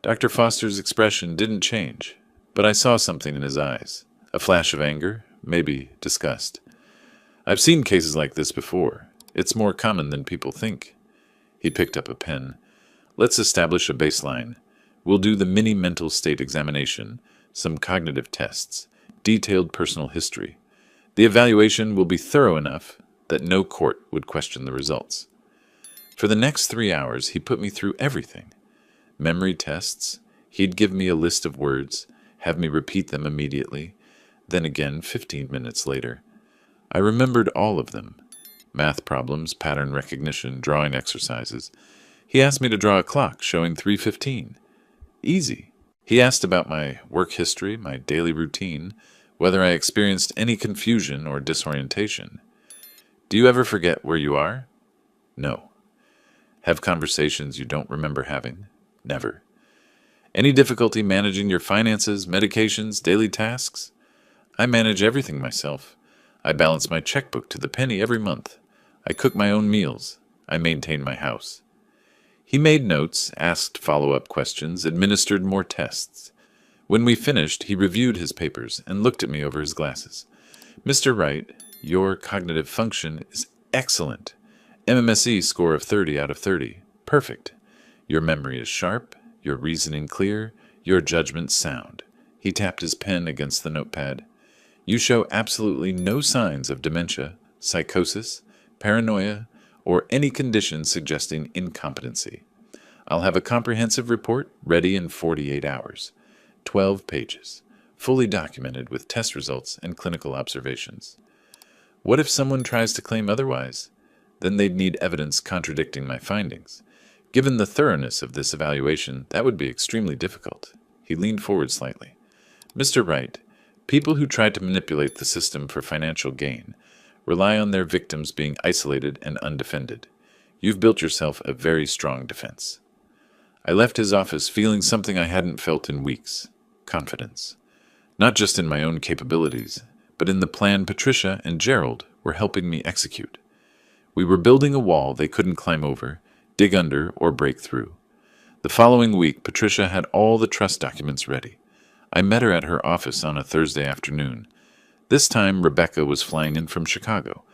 Dr. Foster's expression didn't change, but I saw something in his eyes. A flash of anger, maybe disgust. I've seen cases like this before. It's more common than people think. He picked up a pen. Let's establish a baseline. We'll do the mini mental state examination, some cognitive tests, detailed personal history. The evaluation will be thorough enough that no court would question the results. For the next 3 hours, he put me through everything. Memory tests. He'd give me a list of words, have me repeat them immediately, then again 15 minutes later. I remembered all of them. Math problems, pattern recognition, drawing exercises. He asked me to draw a clock showing 3:15. Easy. He asked about my work history, my daily routine, whether I experienced any confusion or disorientation. Do you ever forget where you are? No. Have conversations you don't remember having? Never. Any difficulty managing your finances, medications, daily tasks? I manage everything myself. I balance my checkbook to the penny every month. I cook my own meals. I maintain my house. He made notes, asked follow-up questions, administered more tests. When we finished, he reviewed his papers and looked at me over his glasses. Mr. Wright, your cognitive function is excellent. MMSE score of 30 out of 30. Perfect. Your memory is sharp, your reasoning clear, your judgment sound. He tapped his pen against the notepad. You show absolutely no signs of dementia, psychosis, paranoia, or any condition suggesting incompetency. I'll have a comprehensive report ready in 48 hours. 12 pages, fully documented with test results and clinical observations. What if someone tries to claim otherwise? Then they'd need evidence contradicting my findings. Given the thoroughness of this evaluation, that would be extremely difficult. He leaned forward slightly. Mr. Wright, people who try to manipulate the system for financial gain rely on their victims being isolated and undefended. You've built yourself a very strong defense. I left his office feeling something I hadn't felt in weeks: confidence. Not just in my own capabilities, but in the plan Patricia and Gerald were helping me execute. We were building a wall they couldn't climb over, dig under, or break through. The following week, Patricia had all the trust documents ready. I met her at her office on a Thursday afternoon. This time, Rebecca was flying in from Chicago.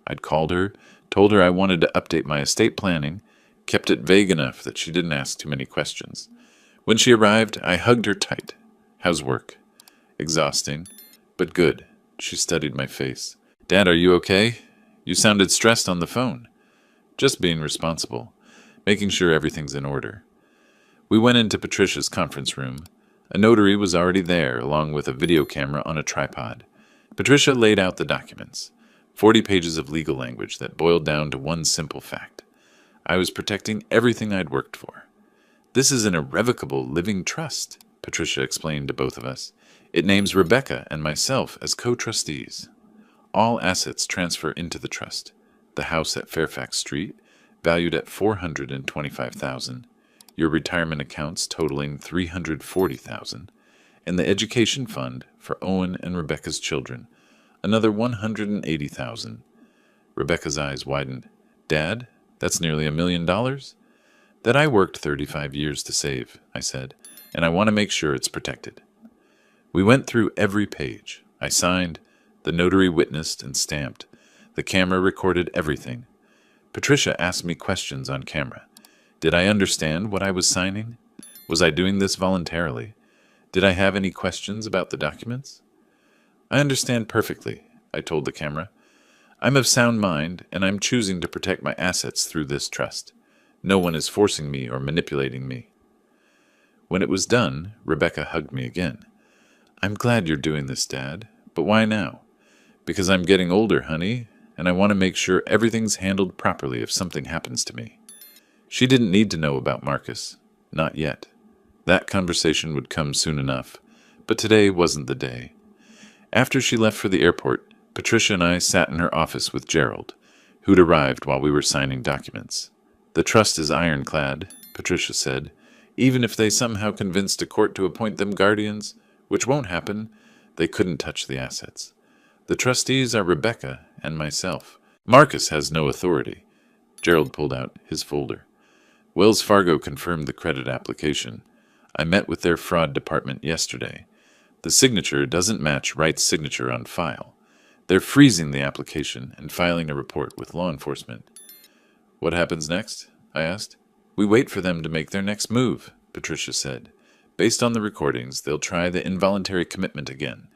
I'd called her, told her I wanted to update my estate planning, kept it vague enough that she didn't ask too many questions. When she arrived, I hugged her tight. How's work? Exhausting, but good. She studied my face. Dad, are you okay? You sounded stressed on the phone. Just being responsible, making sure everything's in order. We went into Patricia's conference room. A notary was already there, along with a video camera on a tripod. Patricia laid out the documents, 40 pages of legal language that boiled down to one simple fact. I was protecting everything I'd worked for. This is an irrevocable living trust, Patricia explained to both of us. It names Rebecca and myself as co-trustees. All assets transfer into the trust. The house at Fairfax Street, valued at $425,000, your retirement accounts totaling $340,000, and the education fund for Owen and Rebecca's children, another $180,000. Rebecca's eyes widened. Dad, that's nearly $1 million? That I worked 35 years to save, I said, and I want to make sure it's protected. We went through every page. I signed, the notary witnessed and stamped. The camera recorded everything. Patricia asked me questions on camera. Did I understand what I was signing? Was I doing this voluntarily? Did I have any questions about the documents? I understand perfectly, I told the camera. I'm of sound mind, and I'm choosing to protect my assets through this trust. No one is forcing me or manipulating me. When it was done, Rebecca hugged me again. I'm glad you're doing this, Dad, but why now? Because I'm getting older, honey, and I want to make sure everything's handled properly if something happens to me. She didn't need to know about Marcus. Not yet. That conversation would come soon enough, but today wasn't the day. After she left for the airport, Patricia and I sat in her office with Gerald, who'd arrived while we were signing documents. The trust is ironclad, Patricia said. Even if they somehow convinced a court to appoint them guardians, which won't happen, they couldn't touch the assets. The trustees are Rebecca and myself. Marcus has no authority. Gerald pulled out his folder. Wells Fargo confirmed the credit application. I met with their fraud department yesterday. The signature doesn't match Wright's signature on file. They're freezing the application and filing a report with law enforcement. What happens next? I asked. We wait for them to make their next move, Patricia said. Based on the recordings, they'll try the involuntary commitment again.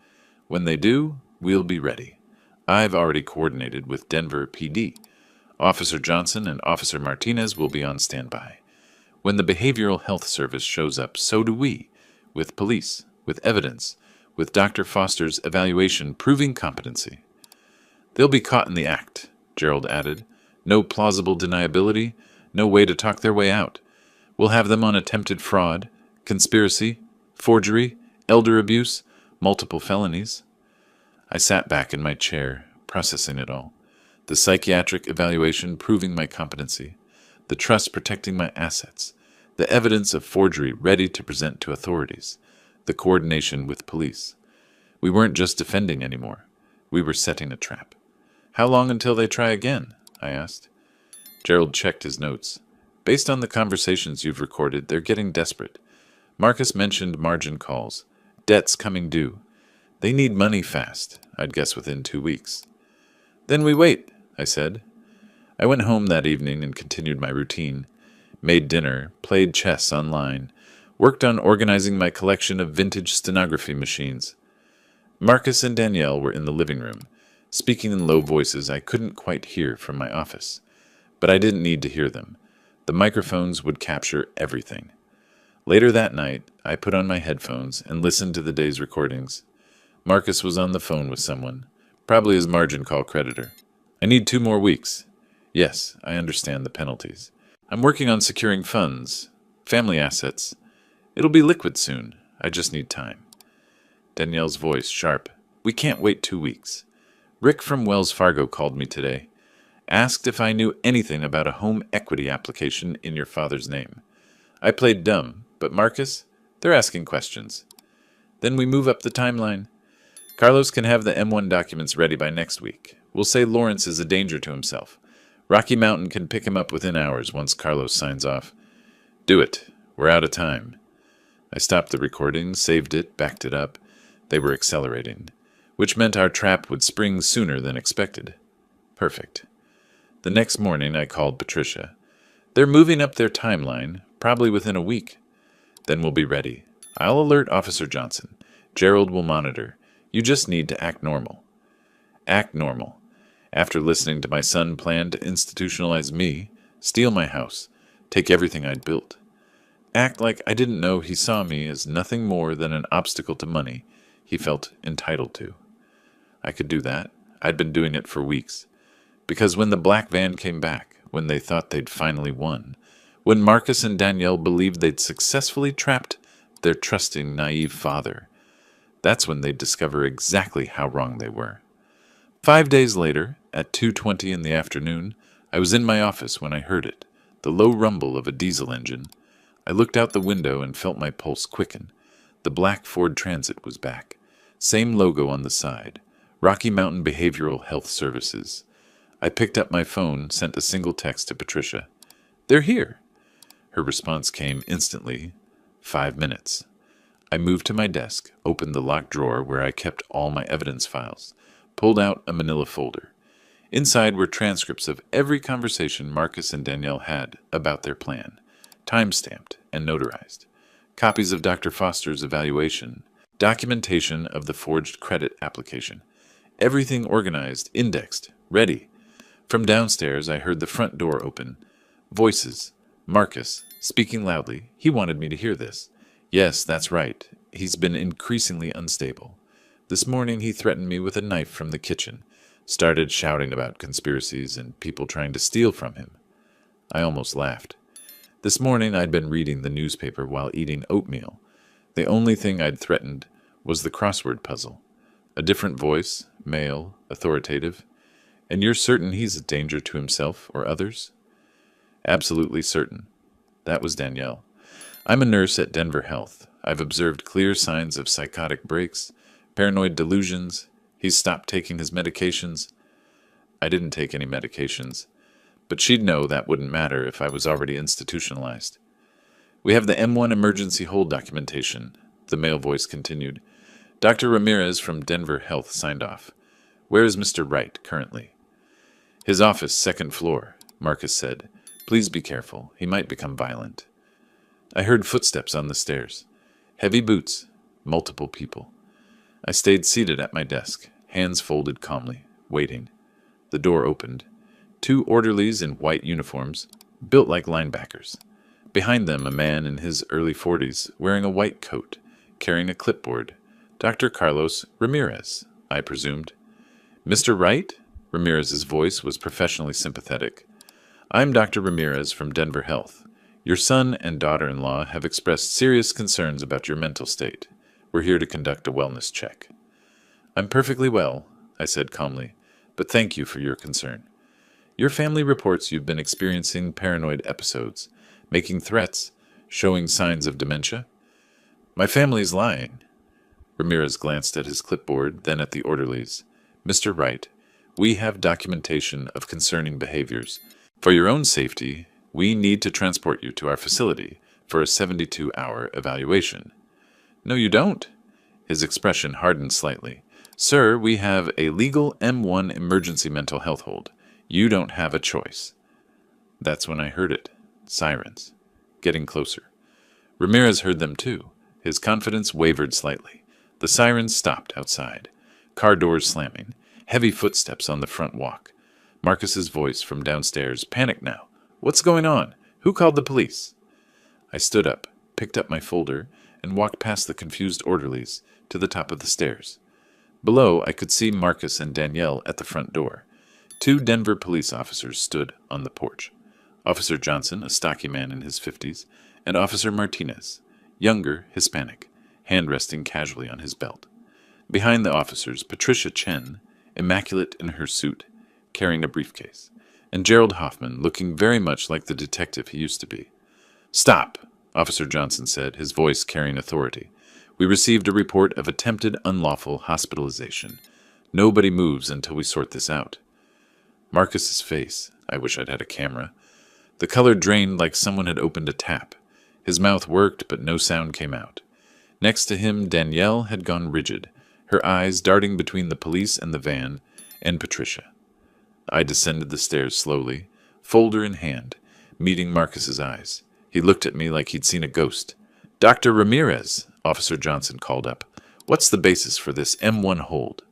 When they do, we'll be ready. I've already coordinated with Denver PD. Officer Johnson and Officer Martinez will be on standby. When the Behavioral Health Service shows up, so do we, with police, with evidence, with Dr. Foster's evaluation proving competency. They'll be caught in the act, Gerald added. No plausible deniability, no way to talk their way out. We'll have them on attempted fraud, conspiracy, forgery, elder abuse, multiple felonies. I sat back in my chair, processing it all. The psychiatric evaluation proving my competency, the trust protecting my assets, the evidence of forgery ready to present to authorities, the coordination with police. We weren't just defending anymore. We were setting a trap. How long until they try again? I asked. Gerald checked his notes. Based on the conversations you've recorded, they're getting desperate. Marcus mentioned margin calls. Debts coming due. They need money fast, I'd guess within 2 weeks. Then we wait, I said. I went home that evening and continued my routine. Made dinner, played chess online, worked on organizing my collection of vintage stenography machines. Marcus and Danielle were in the living room, speaking in low voices I couldn't quite hear from my office. But I didn't need to hear them. The microphones would capture everything. Later that night, I put on my headphones and listened to the day's recordings. Marcus was on the phone with someone, probably his margin call creditor. I need 2 more weeks. Yes, I understand the penalties. I'm working on securing funds, family assets. It'll be liquid soon. I just need time. Danielle's voice sharp. We can't wait 2 weeks. Rick from Wells Fargo called me today. Asked if I knew anything about a home equity application in your father's name. I played dumb, but Marcus, they're asking questions. Then we move up the timeline. Carlos can have the M1 documents ready by next week. We'll say Lawrence is a danger to himself. Rocky Mountain can pick him up within hours once Carlos signs off. Do it. We're out of time. I stopped the recording, saved it, backed it up. They were accelerating, which meant our trap would spring sooner than expected. Perfect. The next morning, I called Patricia. They're moving up their timeline, probably within a week. Then we'll be ready. I'll alert Officer Johnson. Gerald will monitor. You just need to act normal. Act normal. After listening to my son plan to institutionalize me, steal my house, take everything I'd built. Act like I didn't know he saw me as nothing more than an obstacle to money he felt entitled to. I could do that. I'd been doing it for weeks. Because when the black van came back, when they thought they'd finally won, when Marcus and Danielle believed they'd successfully trapped their trusting, naive father, that's when they'd discover exactly how wrong they were. 5 days later, at 2:20 in the afternoon, I was in my office when I heard it, the low rumble of a diesel engine. I looked out the window and felt my pulse quicken. The black Ford Transit was back. Same logo on the side. Rocky Mountain Behavioral Health Services. I picked up my phone, sent a single text to Patricia. They're here. Her response came instantly. 5 minutes. I moved to my desk, opened the locked drawer where I kept all my evidence files, pulled out a manila folder. Inside were transcripts of every conversation Marcus and Danielle had about their plan, time-stamped and notarized. Copies of Dr. Foster's evaluation, documentation of the forged credit application. Everything organized, indexed, ready. From downstairs, I heard the front door open. Voices. Marcus, speaking loudly. He wanted me to hear this. Yes, that's right. He's been increasingly unstable. This morning he threatened me with a knife from the kitchen. Started shouting about conspiracies and people trying to steal from him. I almost laughed. This morning I'd been reading the newspaper while eating oatmeal. The only thing I'd threatened was the crossword puzzle. A different voice, male, authoritative. And you're certain he's a danger to himself or others? Absolutely certain. That was Danielle. I'm a nurse at Denver Health. I've observed clear signs of psychotic breaks, paranoid delusions. He's stopped taking his medications. I didn't take any medications, but she'd know that wouldn't matter if I was already institutionalized. We have the M1 emergency hold documentation, the male voice continued. Dr. Ramirez from Denver Health signed off. Where is Mr. Wright currently? His office, 2nd floor, Marcus said. Please be careful. He might become violent. I heard footsteps on the stairs. Heavy boots. Multiple people. I stayed seated at my desk, hands folded calmly, waiting. The door opened. 2 orderlies in white uniforms, built like linebackers. Behind them, a man in his early 40s, wearing a white coat, carrying a clipboard. Dr. Carlos Ramirez, I presumed. Mr. Wright? Ramirez's voice was professionally sympathetic. I'm Dr. Ramirez from Denver Health. Your son and daughter-in-law have expressed serious concerns about your mental state. We're here to conduct a wellness check. I'm perfectly well, I said calmly, but thank you for your concern. Your family reports you've been experiencing paranoid episodes, making threats, showing signs of dementia. My family's lying. Ramirez glanced at his clipboard, then at the orderlies. Mr. Wright, we have documentation of concerning behaviors. For your own safety, we need to transport you to our facility for a 72-hour evaluation. No, you don't. His expression hardened slightly. Sir, we have a legal M1 emergency mental health hold. You don't have a choice. That's when I heard it. Sirens. Getting closer. Ramirez heard them too. His confidence wavered slightly. The sirens stopped outside. Car doors slamming. Heavy footsteps on the front walk. Marcus's voice from downstairs. Panic now. What's going on? Who called the police? I stood up, picked up my folder, and walked past the confused orderlies to the top of the stairs. Below, I could see Marcus and Danielle at the front door. 2 Denver police officers stood on the porch. Officer Johnson, a stocky man in his 50s, and Officer Martinez, younger, Hispanic, hand resting casually on his belt. Behind the officers, Patricia Chen, immaculate in her suit, carrying a briefcase, and Gerald Hoffman, looking very much like the detective he used to be. Stop, Officer Johnson said, his voice carrying authority. We received a report of attempted unlawful hospitalization. Nobody moves until we sort this out. Marcus's face, I wish I'd had a camera. The color drained like someone had opened a tap. His mouth worked, but no sound came out. Next to him, Danielle had gone rigid, her eyes darting between the police and the van, and Patricia. I descended the stairs slowly, folder in hand, meeting Marcus's eyes. He looked at me like he'd seen a ghost. Dr. Ramirez, Officer Johnson called up. What's the basis for this M1 hold?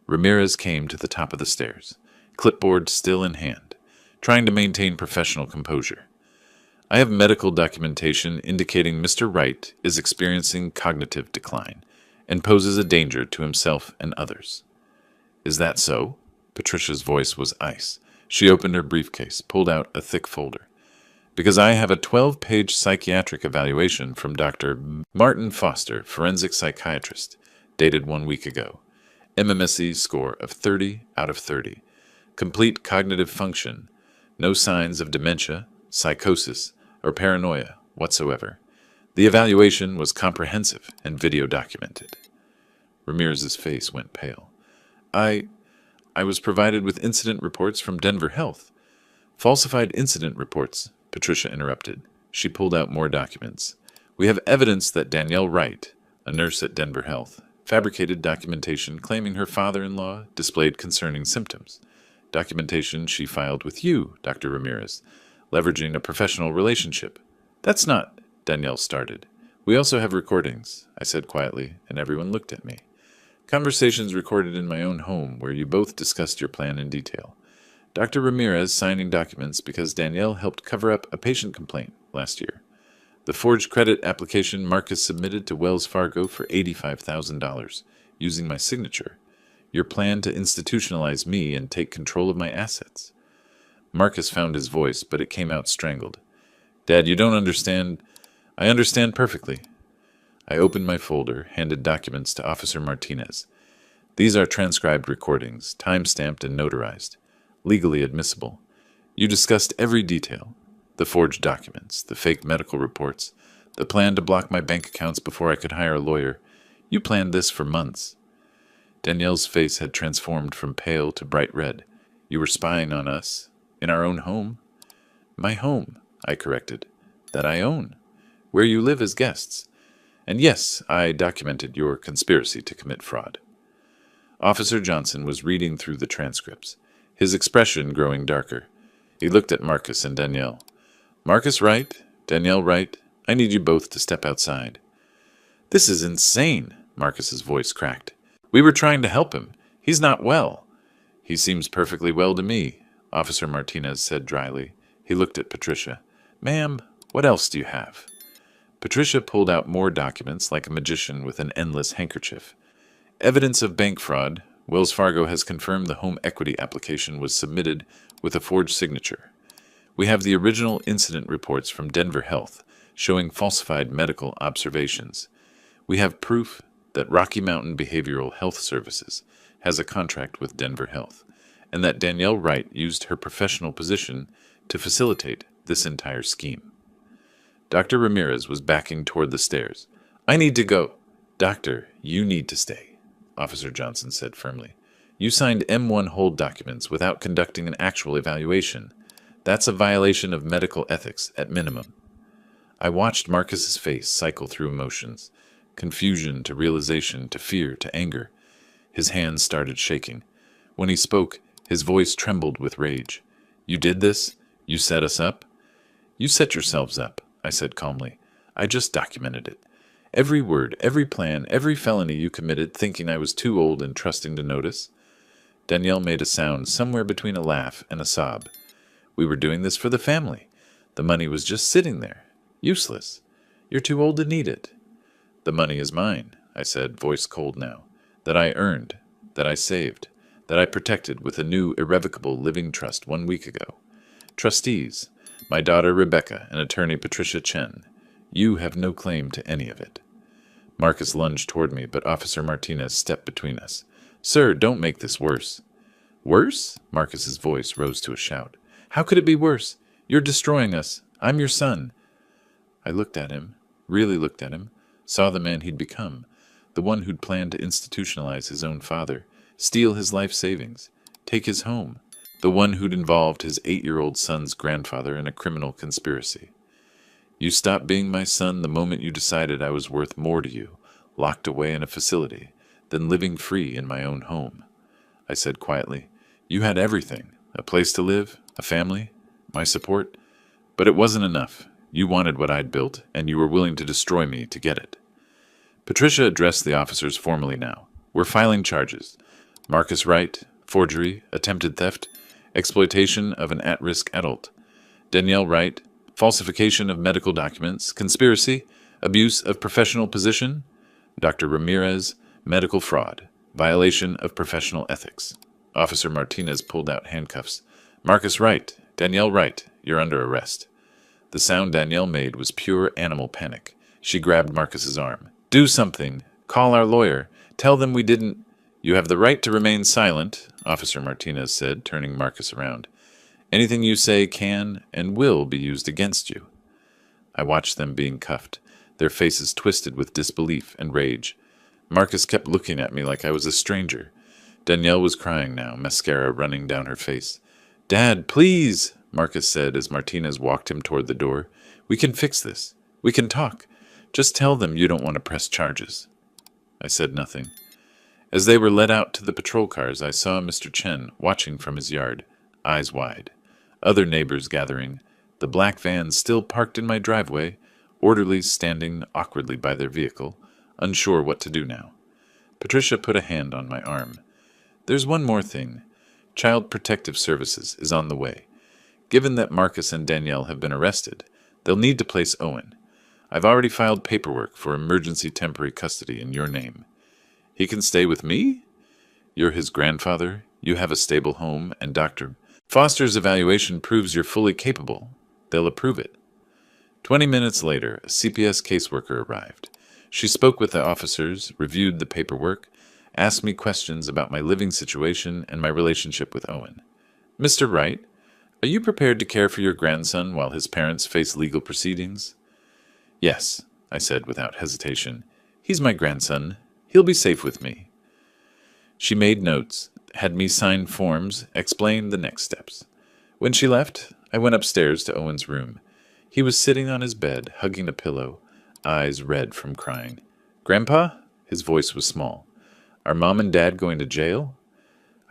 Ramirez came to the top of the stairs, clipboard still in hand, trying to maintain professional composure. I have medical documentation indicating Mr. Wright is experiencing cognitive decline and poses a danger to himself and others. Is that so? Patricia's voice was ice. She opened her briefcase, pulled out a thick folder. Because I have a 12-page psychiatric evaluation from Dr. Martin Foster, forensic psychiatrist, dated 1 week ago. MMSE score of 30 out of 30. Complete cognitive function. No signs of dementia, psychosis, or paranoia whatsoever. The evaluation was comprehensive and video documented. Ramirez's face went pale. I was provided with incident reports from Denver Health. Falsified incident reports, Patricia interrupted. She pulled out more documents. We have evidence that Danielle Wright, a nurse at Denver Health, fabricated documentation claiming her father-in-law displayed concerning symptoms. Documentation she filed with you, Dr. Ramirez, leveraging a professional relationship. That's not, Danielle started. We also have recordings, I said quietly, and everyone looked at me. Conversations recorded in my own home where you both discussed your plan in detail. Dr. Ramirez signing documents because Danielle helped cover up a patient complaint last year. The forged credit application Marcus submitted to Wells Fargo for $85,000, using my signature. Your plan to institutionalize me and take control of my assets. Marcus found his voice, but it came out strangled. Dad, you don't understand. I understand perfectly. I opened my folder, handed documents to Officer Martinez. These are transcribed recordings, time-stamped and notarized. Legally admissible. You discussed every detail. The forged documents, the fake medical reports, the plan to block my bank accounts before I could hire a lawyer. You planned this for months. Danielle's face had transformed from pale to bright red. You were spying on us. In our own home. My home, I corrected. That I own. Where you live as guests. And yes, I documented your conspiracy to commit fraud. Officer Johnson was reading through the transcripts, his expression growing darker. He looked at Marcus and Danielle. Marcus Wright, Danielle Wright, I need you both to step outside. This is insane, Marcus's voice cracked. We were trying to help him. He's not well. He seems perfectly well to me, Officer Martinez said dryly. He looked at Patricia. Ma'am, what else do you have? Patricia pulled out more documents like a magician with an endless handkerchief. Evidence of bank fraud. Wells Fargo has confirmed the home equity application was submitted with a forged signature. We have the original incident reports from Denver Health showing falsified medical observations. We have proof that Rocky Mountain Behavioral Health Services has a contract with Denver Health, and that Danielle Wright used her professional position to facilitate this entire scheme. Dr. Ramirez was backing toward the stairs. I need to go. Doctor, you need to stay, Officer Johnson said firmly. You signed M1 hold documents without conducting an actual evaluation. That's a violation of medical ethics at minimum. I watched Marcus's face cycle through emotions. confusion to realization to fear to anger. His hands started shaking. When he spoke, his voice trembled with rage. "You did this? You set us up?" "You set yourselves up," I said calmly. "I just documented it. Every word, every plan, every felony you committed thinking I was too old and trusting to notice." Danielle made a sound somewhere between a laugh and a sob. "We were doing this for the family. The money was just sitting there. Useless. You're too old to need it." "The money is mine," I said, voice cold now. "That I earned, that I saved, that I protected with a new irrevocable living trust 1 week ago. Trustees, my daughter Rebecca and attorney Patricia Chen. You have no claim to any of it." Marcus lunged toward me, but Officer Martinez stepped between us. "Sir, don't make this worse." "Worse?" Marcus's voice rose to a shout. "How could it be worse? You're destroying us. I'm your son." I looked at him, really looked at him, saw the man he'd become, the one who'd planned to institutionalize his own father, steal his life savings, take his home, the one who'd involved his 8-year-old son's grandfather in a criminal conspiracy. "You stopped being my son the moment you decided I was worth more to you, locked away in a facility, than living free in my own home," I said quietly. "You had everything, a place to live, a family, my support, but it wasn't enough. You wanted what I'd built, and you were willing to destroy me to get it." Patricia addressed the officers formally now. "We're filing charges. Marcus Wright, forgery, attempted theft, exploitation of an at-risk adult. Danielle Wright, falsification of medical documents, conspiracy, abuse of professional position. Dr. Ramirez, medical fraud, violation of professional ethics." Officer Martinez pulled out handcuffs. "Marcus Wright, Danielle Wright, you're under arrest." The sound Danielle made was pure animal panic. She grabbed Marcus's arm. "Do something. Call our lawyer. Tell them we didn't—" "You have the right to remain silent," Officer Martinez said, turning Marcus around. "Anything you say can and will be used against you." I watched them being cuffed, their faces twisted with disbelief and rage. Marcus kept looking at me like I was a stranger. Danielle was crying now, mascara running down her face. "Dad, please," Marcus said as Martinez walked him toward the door. "We can fix this. We can talk. Just tell them you don't want to press charges." I said nothing. As they were led out to the patrol cars, I saw Mr. Chen watching from his yard, eyes wide. Other neighbors gathering, the black van still parked in my driveway, orderlies standing awkwardly by their vehicle, unsure what to do now. Patricia put a hand on my arm. "There's one more thing. Child Protective Services is on the way. Given that Marcus and Danielle have been arrested, they'll need to place Owen. I've already filed paperwork for emergency temporary custody in your name. He can stay with me? You're his grandfather, you have a stable home, and Dr. Foster's evaluation proves you're fully capable. They'll approve it." 20 minutes later, a CPS caseworker arrived. She spoke with the officers, reviewed the paperwork, asked me questions about my living situation and my relationship with Owen. "Mr. Wright, are you prepared to care for your grandson while his parents face legal proceedings?" "Yes," I said without hesitation. "He's my grandson. He'll be safe with me." She made notes, had me sign forms, explained the next steps. When she left, I went upstairs to Owen's room. He was sitting on his bed, hugging a pillow, eyes red from crying. "Grandpa?" His voice was small. "Are Mom and Dad going to jail?"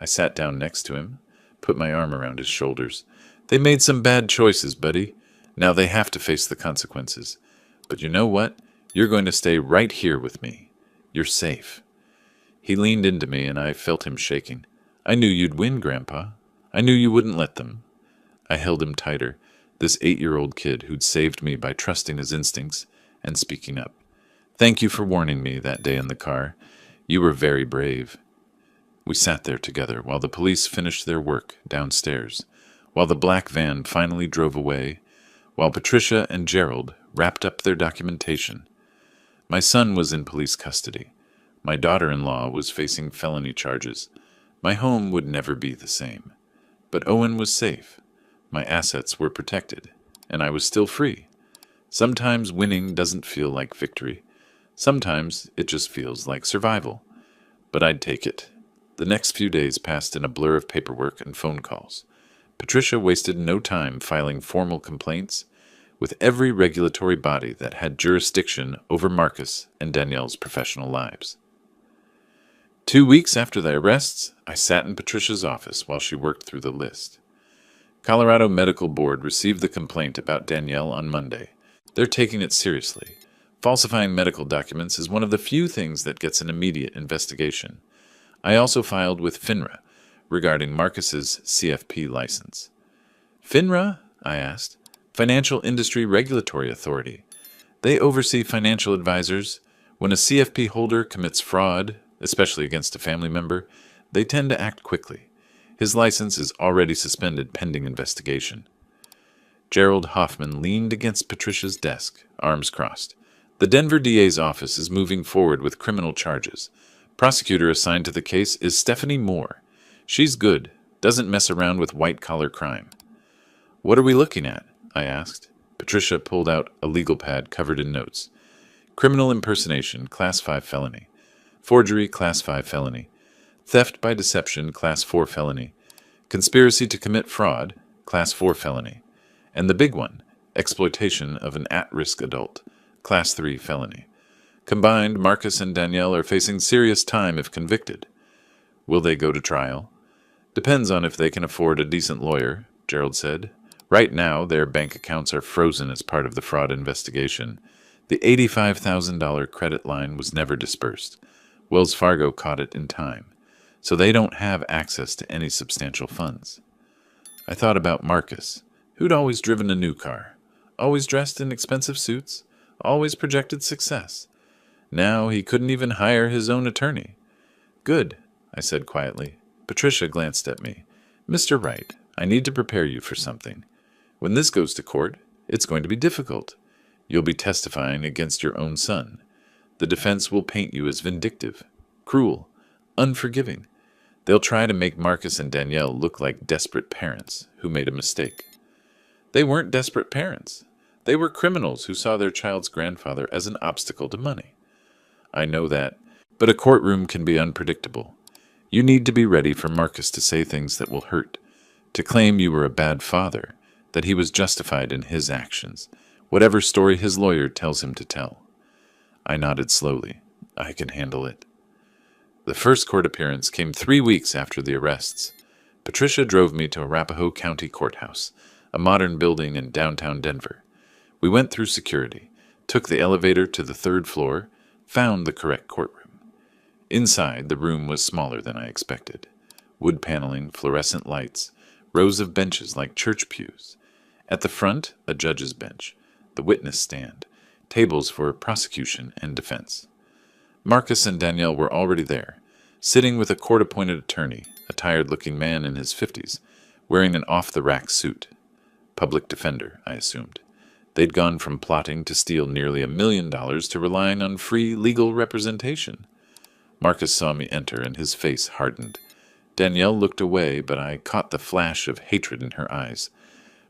I sat down next to him, put my arm around his shoulders. "They made some bad choices, buddy. Now they have to face the consequences. But you know what? You're going to stay right here with me. You're safe." He leaned into me, and I felt him shaking. "I knew you'd win, Grandpa. I knew you wouldn't let them." I held him tighter, this 8-year-old kid who'd saved me by trusting his instincts and speaking up. "Thank you for warning me that day in the car. You were very brave." We sat there together while the police finished their work downstairs, while the black van finally drove away, while Patricia and Gerald wrapped up their documentation. My son was in police custody. My daughter-in-law was facing felony charges. My home would never be the same. But Owen was safe. My assets were protected, and I was still free. Sometimes winning doesn't feel like victory. Sometimes it just feels like survival. But I'd take it. The next few days passed in a blur of paperwork and phone calls. Patricia wasted no time filing formal complaints. with every regulatory body that had jurisdiction over Marcus and Danielle's professional lives. 2 weeks after the arrests, I sat in Patricia's office while she worked through the list. Colorado Medical Board received the complaint about Danielle on Monday. They're taking it seriously. Falsifying medical documents is one of the few things that gets an immediate investigation. I also filed with FINRA regarding Marcus's CFP license. FINRA? I asked. Financial Industry Regulatory Authority. They oversee financial advisors. When a CFP holder commits fraud, especially against a family member, they tend to act quickly. His license is already suspended pending investigation. Gerald Hoffman leaned against Patricia's desk, arms crossed. The Denver DA's office is moving forward with criminal charges. Prosecutor assigned to the case is Stephanie Moore. She's good, doesn't mess around with white-collar crime. What are we looking at? I asked. Patricia pulled out a legal pad covered in notes. Criminal impersonation, Class 5 felony. Forgery, Class 5 felony. Theft by deception, Class 4 felony. Conspiracy to commit fraud, Class 4 felony. And the big one, exploitation of an at-risk adult, Class 3 felony. Combined, Marcus and Danielle are facing serious time if convicted. Will they go to trial? Depends on if they can afford a decent lawyer, Gerald said. Right now, their bank accounts are frozen as part of the fraud investigation. The $85,000 credit line was never dispersed. Wells Fargo caught it in time, so they don't have access to any substantial funds. I thought about Marcus, who'd always driven a new car, always dressed in expensive suits, always projected success. Now he couldn't even hire his own attorney. Good, I said quietly. Patricia glanced at me. Mr. Wright, I need to prepare you for something. When this goes to court, it's going to be difficult. You'll be testifying against your own son. The defense will paint you as vindictive, cruel, unforgiving. They'll try to make Marcus and Danielle look like desperate parents who made a mistake. They weren't desperate parents. They were criminals who saw their child's grandfather as an obstacle to money. I know that, but a courtroom can be unpredictable. You need to be ready for Marcus to say things that will hurt, to claim you were a bad father, that he was justified in his actions, whatever story his lawyer tells him to tell. I nodded slowly. I can handle it. The first court appearance came 3 weeks after the arrests. Patricia drove me to Arapahoe County Courthouse, a modern building in downtown Denver. We went through security, took the elevator to the 3rd floor, found the correct courtroom. Inside, the room was smaller than I expected. Wood paneling, fluorescent lights, rows of benches like church pews. At the front, a judge's bench, the witness stand, tables for prosecution and defense. Marcus and Danielle were already there, sitting with a court-appointed attorney, a tired-looking man in his 50s, wearing an off-the-rack suit. Public defender, I assumed. They'd gone from plotting to steal nearly $1 million to relying on free legal representation. Marcus saw me enter, and his face hardened. Danielle looked away, but I caught the flash of hatred in her eyes.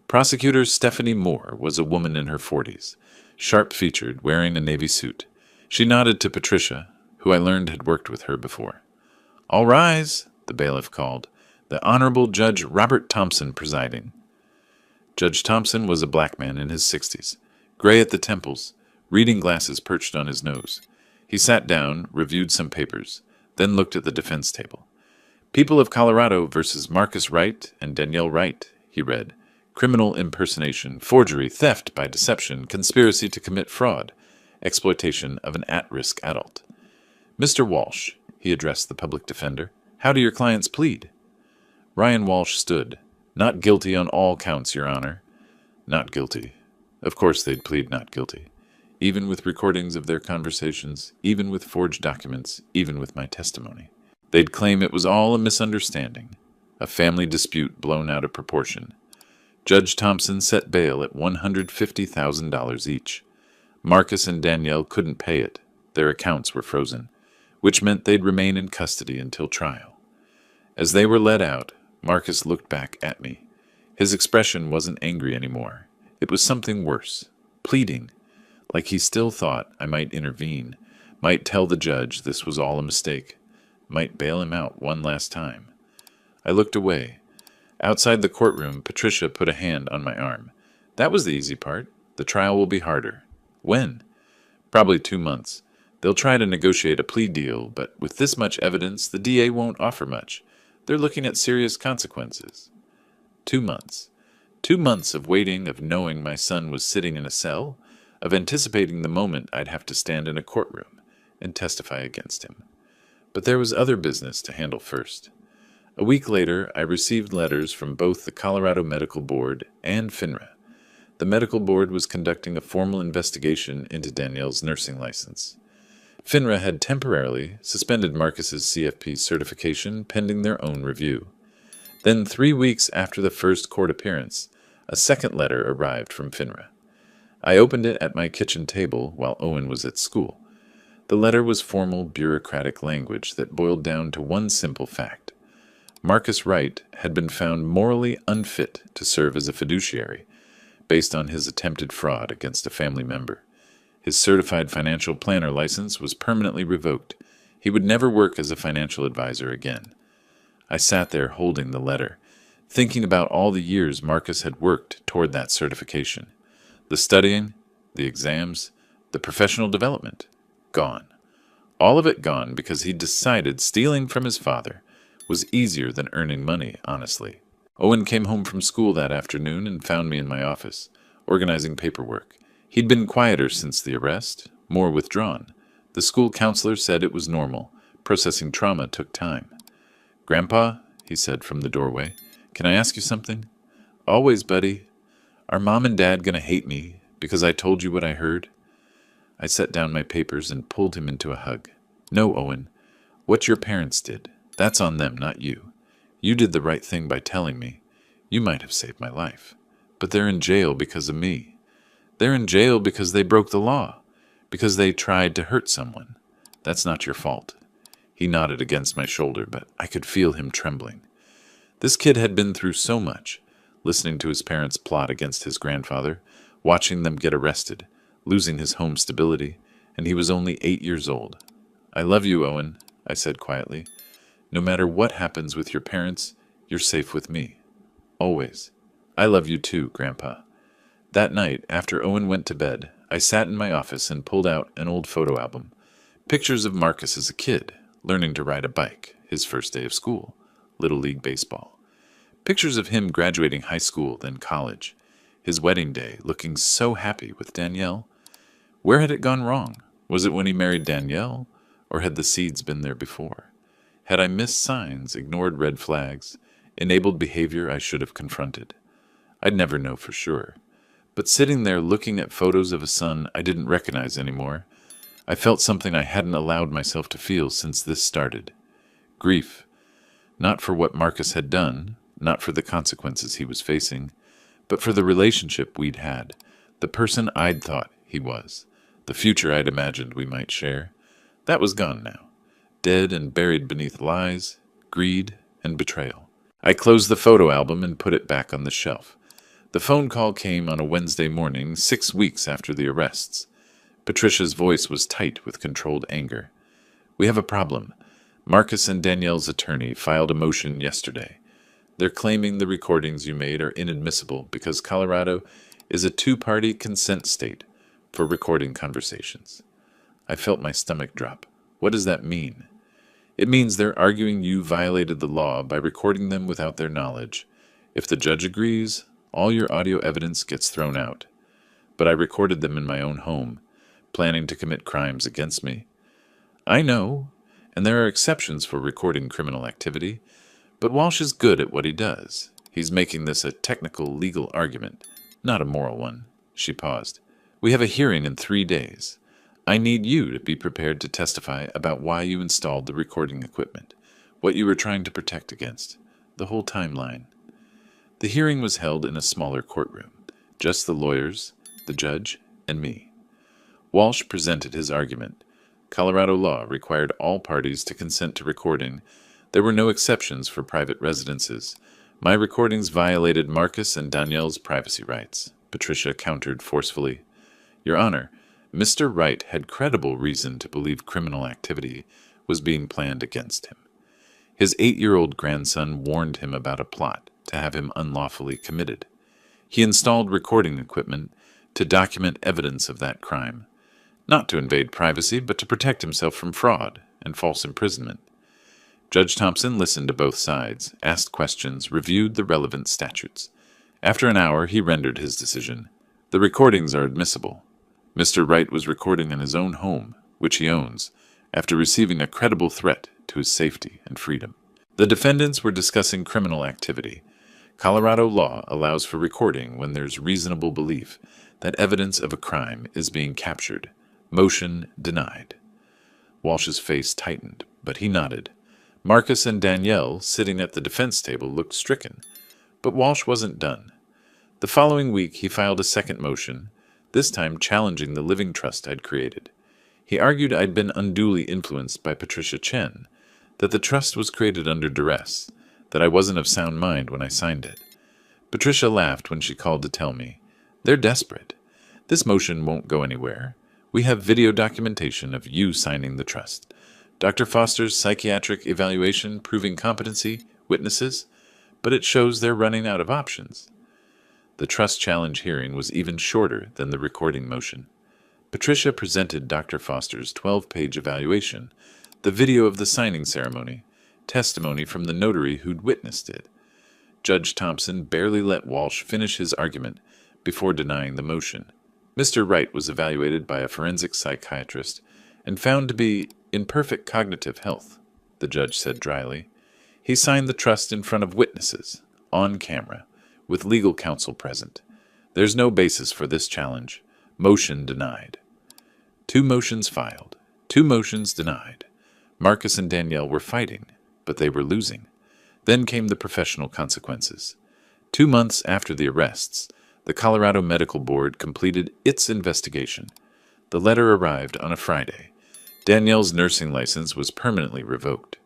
Prosecutor Stephanie Moore was a woman in her 40s, sharp-featured, wearing a navy suit. She nodded to Patricia, who I learned had worked with her before. "All rise," the bailiff called, the Honorable Judge Robert Thompson presiding. Judge Thompson was a black man in his 60s, gray at the temples, reading glasses perched on his nose. He sat down, reviewed some papers, then looked at the defense table. People of Colorado versus Marcus Wright and Danielle Wright, he read. Criminal impersonation, forgery, theft by deception, conspiracy to commit fraud, exploitation of an at-risk adult. Mr. Walsh, he addressed the public defender, how do your clients plead? Ryan Walsh stood. Not guilty on all counts, Your Honor. Not guilty. Of course they'd plead not guilty. Even with recordings of their conversations, even with forged documents, even with my testimony. They'd claim it was all a misunderstanding, a family dispute blown out of proportion. Judge Thompson set bail at $150,000 each. Marcus and Danielle couldn't pay it. Their accounts were frozen, which meant they'd remain in custody until trial. As they were let out, Marcus looked back at me. His expression wasn't angry anymore. It was something worse, pleading, like he still thought I might intervene, might tell the judge this was all a mistake, might bail him out one last time. I looked away. Outside the courtroom, Patricia put a hand on my arm. That was the easy part. The trial will be harder. When? Probably 2 months. They'll try to negotiate a plea deal, but with this much evidence, the DA won't offer much. They're looking at serious consequences. 2 months. 2 months of waiting, of knowing my son was sitting in a cell, of anticipating the moment I'd have to stand in a courtroom and testify against him. But there was other business to handle first. A week later, I received letters from both the Colorado Medical Board and FINRA. The medical board was conducting a formal investigation into Danielle's nursing license. FINRA had temporarily suspended Marcus's CFP certification pending their own review. Then 3 weeks after the first court appearance, a second letter arrived from FINRA. I opened it at my kitchen table while Owen was at school. The letter was formal bureaucratic language that boiled down to one simple fact. Marcus Wright had been found morally unfit to serve as a fiduciary, based on his attempted fraud against a family member. His certified financial planner license was permanently revoked. He would never work as a financial advisor again. I sat there holding the letter, thinking about all the years Marcus had worked toward that certification. The studying, the exams, the professional development, gone. All of it gone because he decided stealing from his father was easier than earning money, honestly. Owen came home from school that afternoon and found me in my office, organizing paperwork. He'd been quieter since the arrest, more withdrawn. The school counselor said it was normal. Processing trauma took time. "Grandpa," he said from the doorway, "can I ask you something?" "Always, buddy." "Are Mom and Dad gonna hate me because I told you what I heard?" I set down my papers and pulled him into a hug. "No, Owen. What your parents did, that's on them, not you. You did the right thing by telling me. You might have saved my life. But they're in jail because of me. They're in jail because they broke the law, because they tried to hurt someone. That's not your fault." He nodded against my shoulder, but I could feel him trembling. This kid had been through so much, listening to his parents plot against his grandfather, watching them get arrested, losing his home stability, and he was only 8 years old. "I love you, Owen," I said quietly. "No matter what happens with your parents, you're safe with me. Always. I love you too, Grandpa." That night, after Owen went to bed, I sat in my office and pulled out an old photo album. Pictures of Marcus as a kid, learning to ride a bike, his first day of school, Little League baseball. Pictures of him graduating high school, then college, his wedding day, looking so happy with Danielle. Where had it gone wrong? Was it when he married Danielle, or had the seeds been there before? Had I missed signs, ignored red flags, enabled behavior I should have confronted? I'd never know for sure. But sitting there looking at photos of a son I didn't recognize anymore, I felt something I hadn't allowed myself to feel since this started. Grief. Not for what Marcus had done, not for the consequences he was facing, but for the relationship we'd had, the person I'd thought he was, the future I'd imagined we might share. That was gone now, dead and buried beneath lies, greed, and betrayal. I closed the photo album and put it back on the shelf. The phone call came on a Wednesday morning, 6 weeks after the arrests. Patricia's voice was tight with controlled anger. "We have a problem. Marcus and Danielle's attorney filed a motion yesterday. They're claiming the recordings you made are inadmissible because Colorado is a two-party consent state for recording conversations." I felt my stomach drop. What does that mean? It means they're arguing you violated the law by recording them without their knowledge. If the judge agrees, all your audio evidence gets thrown out. But I recorded them in my own home, planning to commit crimes against me. I know, and there are exceptions for recording criminal activity, but Walsh is good at what he does. He's making this a technical legal argument, not a moral one. She paused. "We have a hearing in 3 days. I need you to be prepared to testify about why you installed the recording equipment, what you were trying to protect against, the whole timeline." The hearing was held in a smaller courtroom, just the lawyers, the judge, and me. Walsh presented his argument. Colorado law required all parties to consent to recording. There were no exceptions for private residences. My recordings violated Marcus and Danielle's privacy rights. Patricia countered forcefully. "Your Honor, Mr. Wright had credible reason to believe criminal activity was being planned against him. His 8-year-old grandson warned him about a plot to have him unlawfully committed. He installed recording equipment to document evidence of that crime, not to invade privacy, but to protect himself from fraud and false imprisonment. Judge Thompson listened to both sides, asked questions, reviewed the relevant statutes. After an hour, he rendered his decision. The recordings are admissible. Mr. Wright was recording in his own home, which he owns, after receiving a credible threat to his safety and freedom. The defendants were discussing criminal activity. Colorado law allows for recording when there's reasonable belief that evidence of a crime is being captured. Motion denied. Walsh's face tightened, but he nodded. Marcus and Danielle, sitting at the defense table, looked stricken. But Walsh wasn't done. The following week he filed a second motion, this time challenging the living trust I'd created. He argued I'd been unduly influenced by Patricia Chen, that the trust was created under duress, that I wasn't of sound mind when I signed it. Patricia laughed when she called to tell me, "They're desperate. This motion won't go anywhere. We have video documentation of you signing the trust. Dr. Foster's psychiatric evaluation proving competency, witnesses, but it shows they're running out of options." The trust challenge hearing was even shorter than the recording motion. Patricia presented Dr. Foster's 12-page evaluation, the video of the signing ceremony, testimony from the notary who'd witnessed it. Judge Thompson barely let Walsh finish his argument before denying the motion. Mr. Wright was evaluated by a forensic psychiatrist and found to be in perfect cognitive health, the judge said dryly. He signed the trust in front of witnesses, on camera, with legal counsel present. There's no basis for this challenge. Motion denied. 2 motions filed. 2 motions denied. Marcus and Danielle were fighting, but they were losing. Then came the professional consequences. 2 months after the arrests, the Colorado Medical Board completed its investigation. The letter arrived on a Friday. Danielle's nursing license was permanently revoked.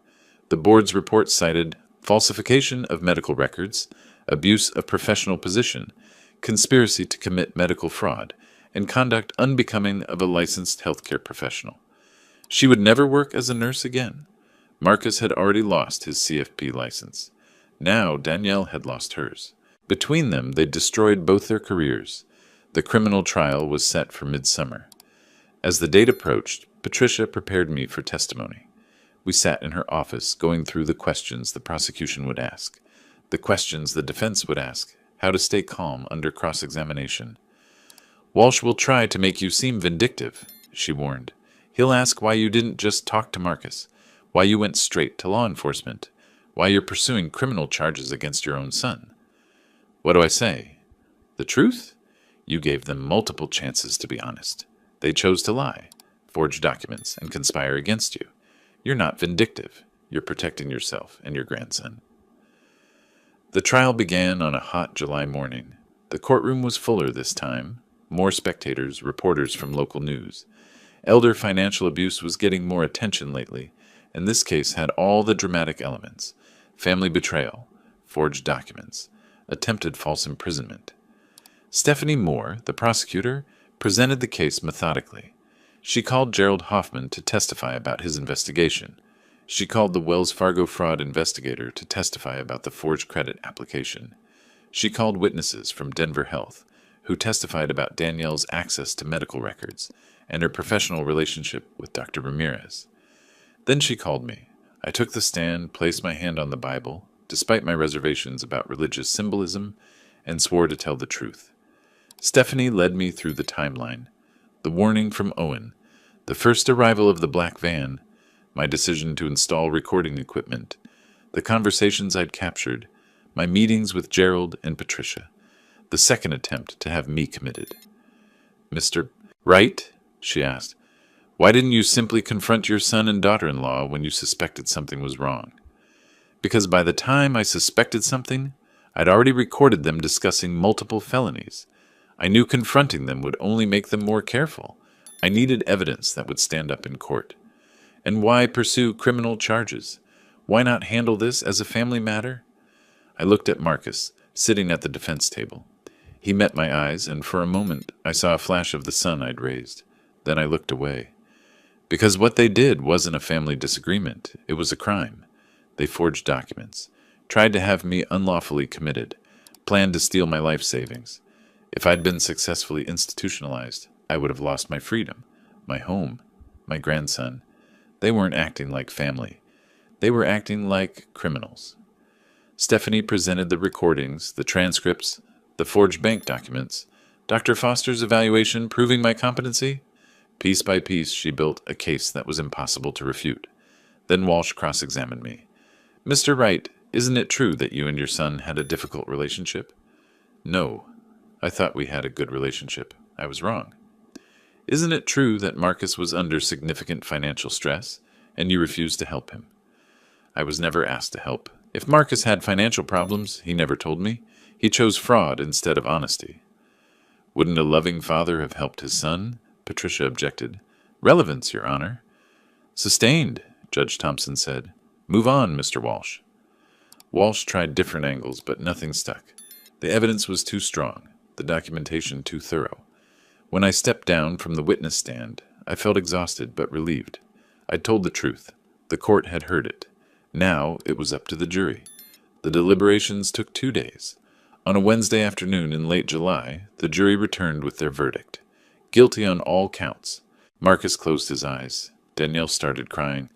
The board's report cited falsification of medical records, abuse of professional position, conspiracy to commit medical fraud, and conduct unbecoming of a licensed healthcare professional. She would never work as a nurse again. Marcus had already lost his CFP license. Now Danielle had lost hers. Between them, they destroyed both their careers. The criminal trial was set for midsummer. As the date approached, Patricia prepared me for testimony. We sat in her office, going through the questions the prosecution would ask, the questions the defense would ask, how to stay calm under cross-examination. "Walsh will try to make you seem vindictive," she warned. "He'll ask why you didn't just talk to Marcus, why you went straight to law enforcement, why you're pursuing criminal charges against your own son." What do I say? The truth? You gave them multiple chances to be honest. They chose to lie, forge documents, and conspire against you. You're not vindictive. You're protecting yourself and your grandson. The trial began on a hot July morning. The courtroom was fuller this time. More spectators, reporters from local news. Elder financial abuse was getting more attention lately, and this case had all the dramatic elements: family betrayal, forged documents, attempted false imprisonment. Stephanie Moore, the prosecutor, presented the case methodically. She called Gerald Hoffman to testify about his investigation. She called the Wells Fargo fraud investigator to testify about the forged credit application. She called witnesses from Denver Health, who testified about Danielle's access to medical records and her professional relationship with Dr. Ramirez. Then she called me. I took the stand, placed my hand on the Bible, despite my reservations about religious symbolism, and swore to tell the truth. Stephanie led me through the timeline. The warning from Owen, the first arrival of the black van, my decision to install recording equipment, the conversations I'd captured, my meetings with Gerald and Patricia, the second attempt to have me committed. "Mr. Wright?" she asked. "Why didn't you simply confront your son and daughter-in-law when you suspected something was wrong?" "Because by the time I suspected something, I'd already recorded them discussing multiple felonies. I knew confronting them would only make them more careful. I needed evidence that would stand up in court. And why pursue criminal charges? Why not handle this as a family matter?" I looked at Marcus, sitting at the defense table. He met my eyes, and for a moment I saw a flash of the son I'd raised. Then I looked away. Because what they did wasn't a family disagreement. It was a crime. They forged documents, tried to have me unlawfully committed, planned to steal my life savings. If I'd been successfully institutionalized, I would have lost my freedom, my home, my grandson. They weren't acting like family. They were acting like criminals. Stephanie presented the recordings, the transcripts, the forged bank documents, Dr. Foster's evaluation proving my competency. Piece by piece, she built a case that was impossible to refute. Then Walsh cross-examined me. Mr. Wright, isn't it true that you and your son had a difficult relationship? No. I thought we had a good relationship. I was wrong. Isn't it true that Marcus was under significant financial stress, and you refused to help him? I was never asked to help. If Marcus had financial problems, he never told me. He chose fraud instead of honesty. Wouldn't a loving father have helped his son? Patricia objected. Relevance, Your Honor. Sustained, Judge Thompson said. Move on, Mr. Walsh. Walsh tried different angles, but nothing stuck. The evidence was too strong, the documentation too thorough. When I stepped down from the witness stand, I felt exhausted but relieved. I'd told the truth. The court had heard it. Now it was up to the jury. The deliberations took 2 days. On a Wednesday afternoon in late July, the jury returned with their verdict. Guilty on all counts. Marcus closed his eyes. Danielle started crying.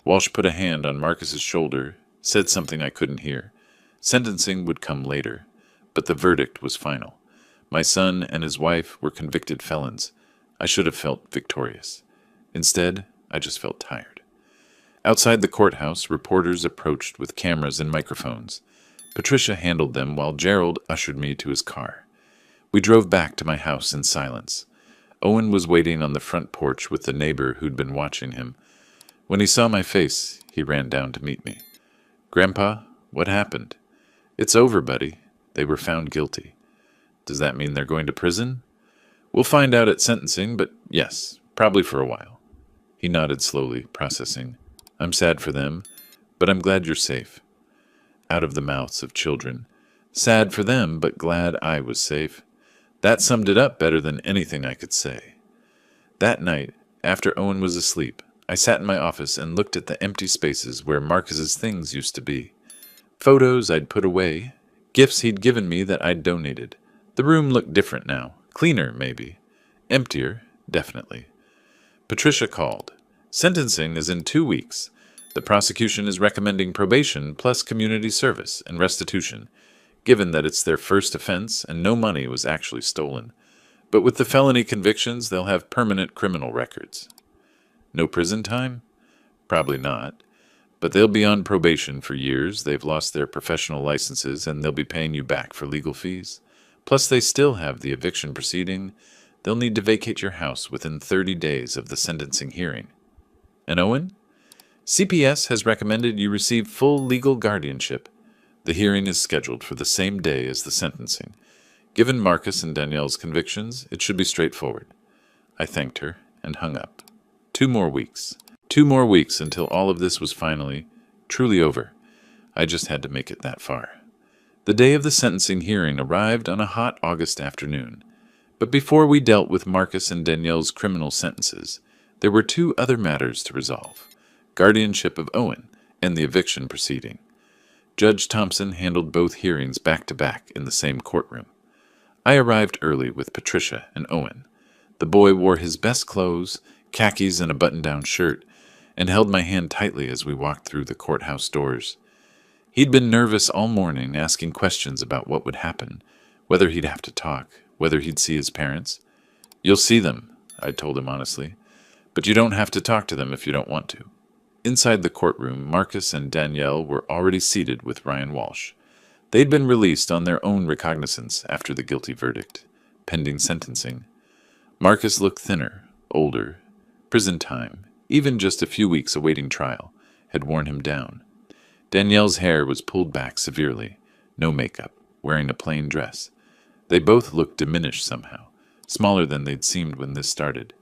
Walsh put a hand on Marcus's shoulder, said something I couldn't hear. Sentencing would come later, but the verdict was final. My son and his wife were convicted felons. I should have felt victorious. Instead, I just felt tired. Outside the courthouse, reporters approached with cameras and microphones. Patricia handled them while Gerald ushered me to his car. We drove back to my house in silence. Owen was waiting on the front porch with the neighbor who'd been watching him. When he saw my face, he ran down to meet me. Grandpa, what happened? It's over, buddy. They were found guilty. Does that mean they're going to prison? We'll find out at sentencing, but yes, probably for a while. He nodded slowly, processing. I'm sad for them, but I'm glad you're safe. Out of the mouths of children. Sad for them, but glad I was safe. That summed it up better than anything I could say. That night, after Owen was asleep, I sat in my office and looked at the empty spaces where Marcus's things used to be. Photos I'd put away, gifts he'd given me that I'd donated. The room looked different now. Cleaner, maybe. Emptier, definitely. Patricia called. Sentencing is in 2 weeks. The prosecution is recommending probation plus community service and restitution, given that it's their first offense and no money was actually stolen. But with the felony convictions, they'll have permanent criminal records. No prison time? Probably not. But they'll be on probation for years. They've lost their professional licenses and they'll be paying you back for legal fees. Plus, they still have the eviction proceeding. They'll need to vacate your house within 30 days of the sentencing hearing. And Owen? CPS has recommended you receive full legal guardianship. The hearing is scheduled for the same day as the sentencing. Given Marcus and Danielle's convictions, it should be straightforward. I thanked her and hung up. 2 more weeks. 2 more weeks until all of this was finally, truly over. I just had to make it that far. The day of the sentencing hearing arrived on a hot August afternoon. But before we dealt with Marcus and Danielle's criminal sentences, there were 2 other matters to resolve: guardianship of Owen and the eviction proceeding. Judge Thompson handled both hearings back-to-back in the same courtroom. I arrived early with Patricia and Owen. The boy wore his best clothes, khakis and a button-down shirt, and held my hand tightly as we walked through the courthouse doors. He'd been nervous all morning, asking questions about what would happen, whether he'd have to talk, whether he'd see his parents. You'll see them, I told him honestly, but you don't have to talk to them if you don't want to. Inside the courtroom, Marcus and Danielle were already seated with Ryan Walsh. They'd been released on their own recognizance after the guilty verdict, pending sentencing. Marcus looked thinner, older. Prison time, even just a few weeks awaiting trial, had worn him down. Danielle's hair was pulled back severely, no makeup, wearing a plain dress. They both looked diminished somehow, smaller than they'd seemed when this started.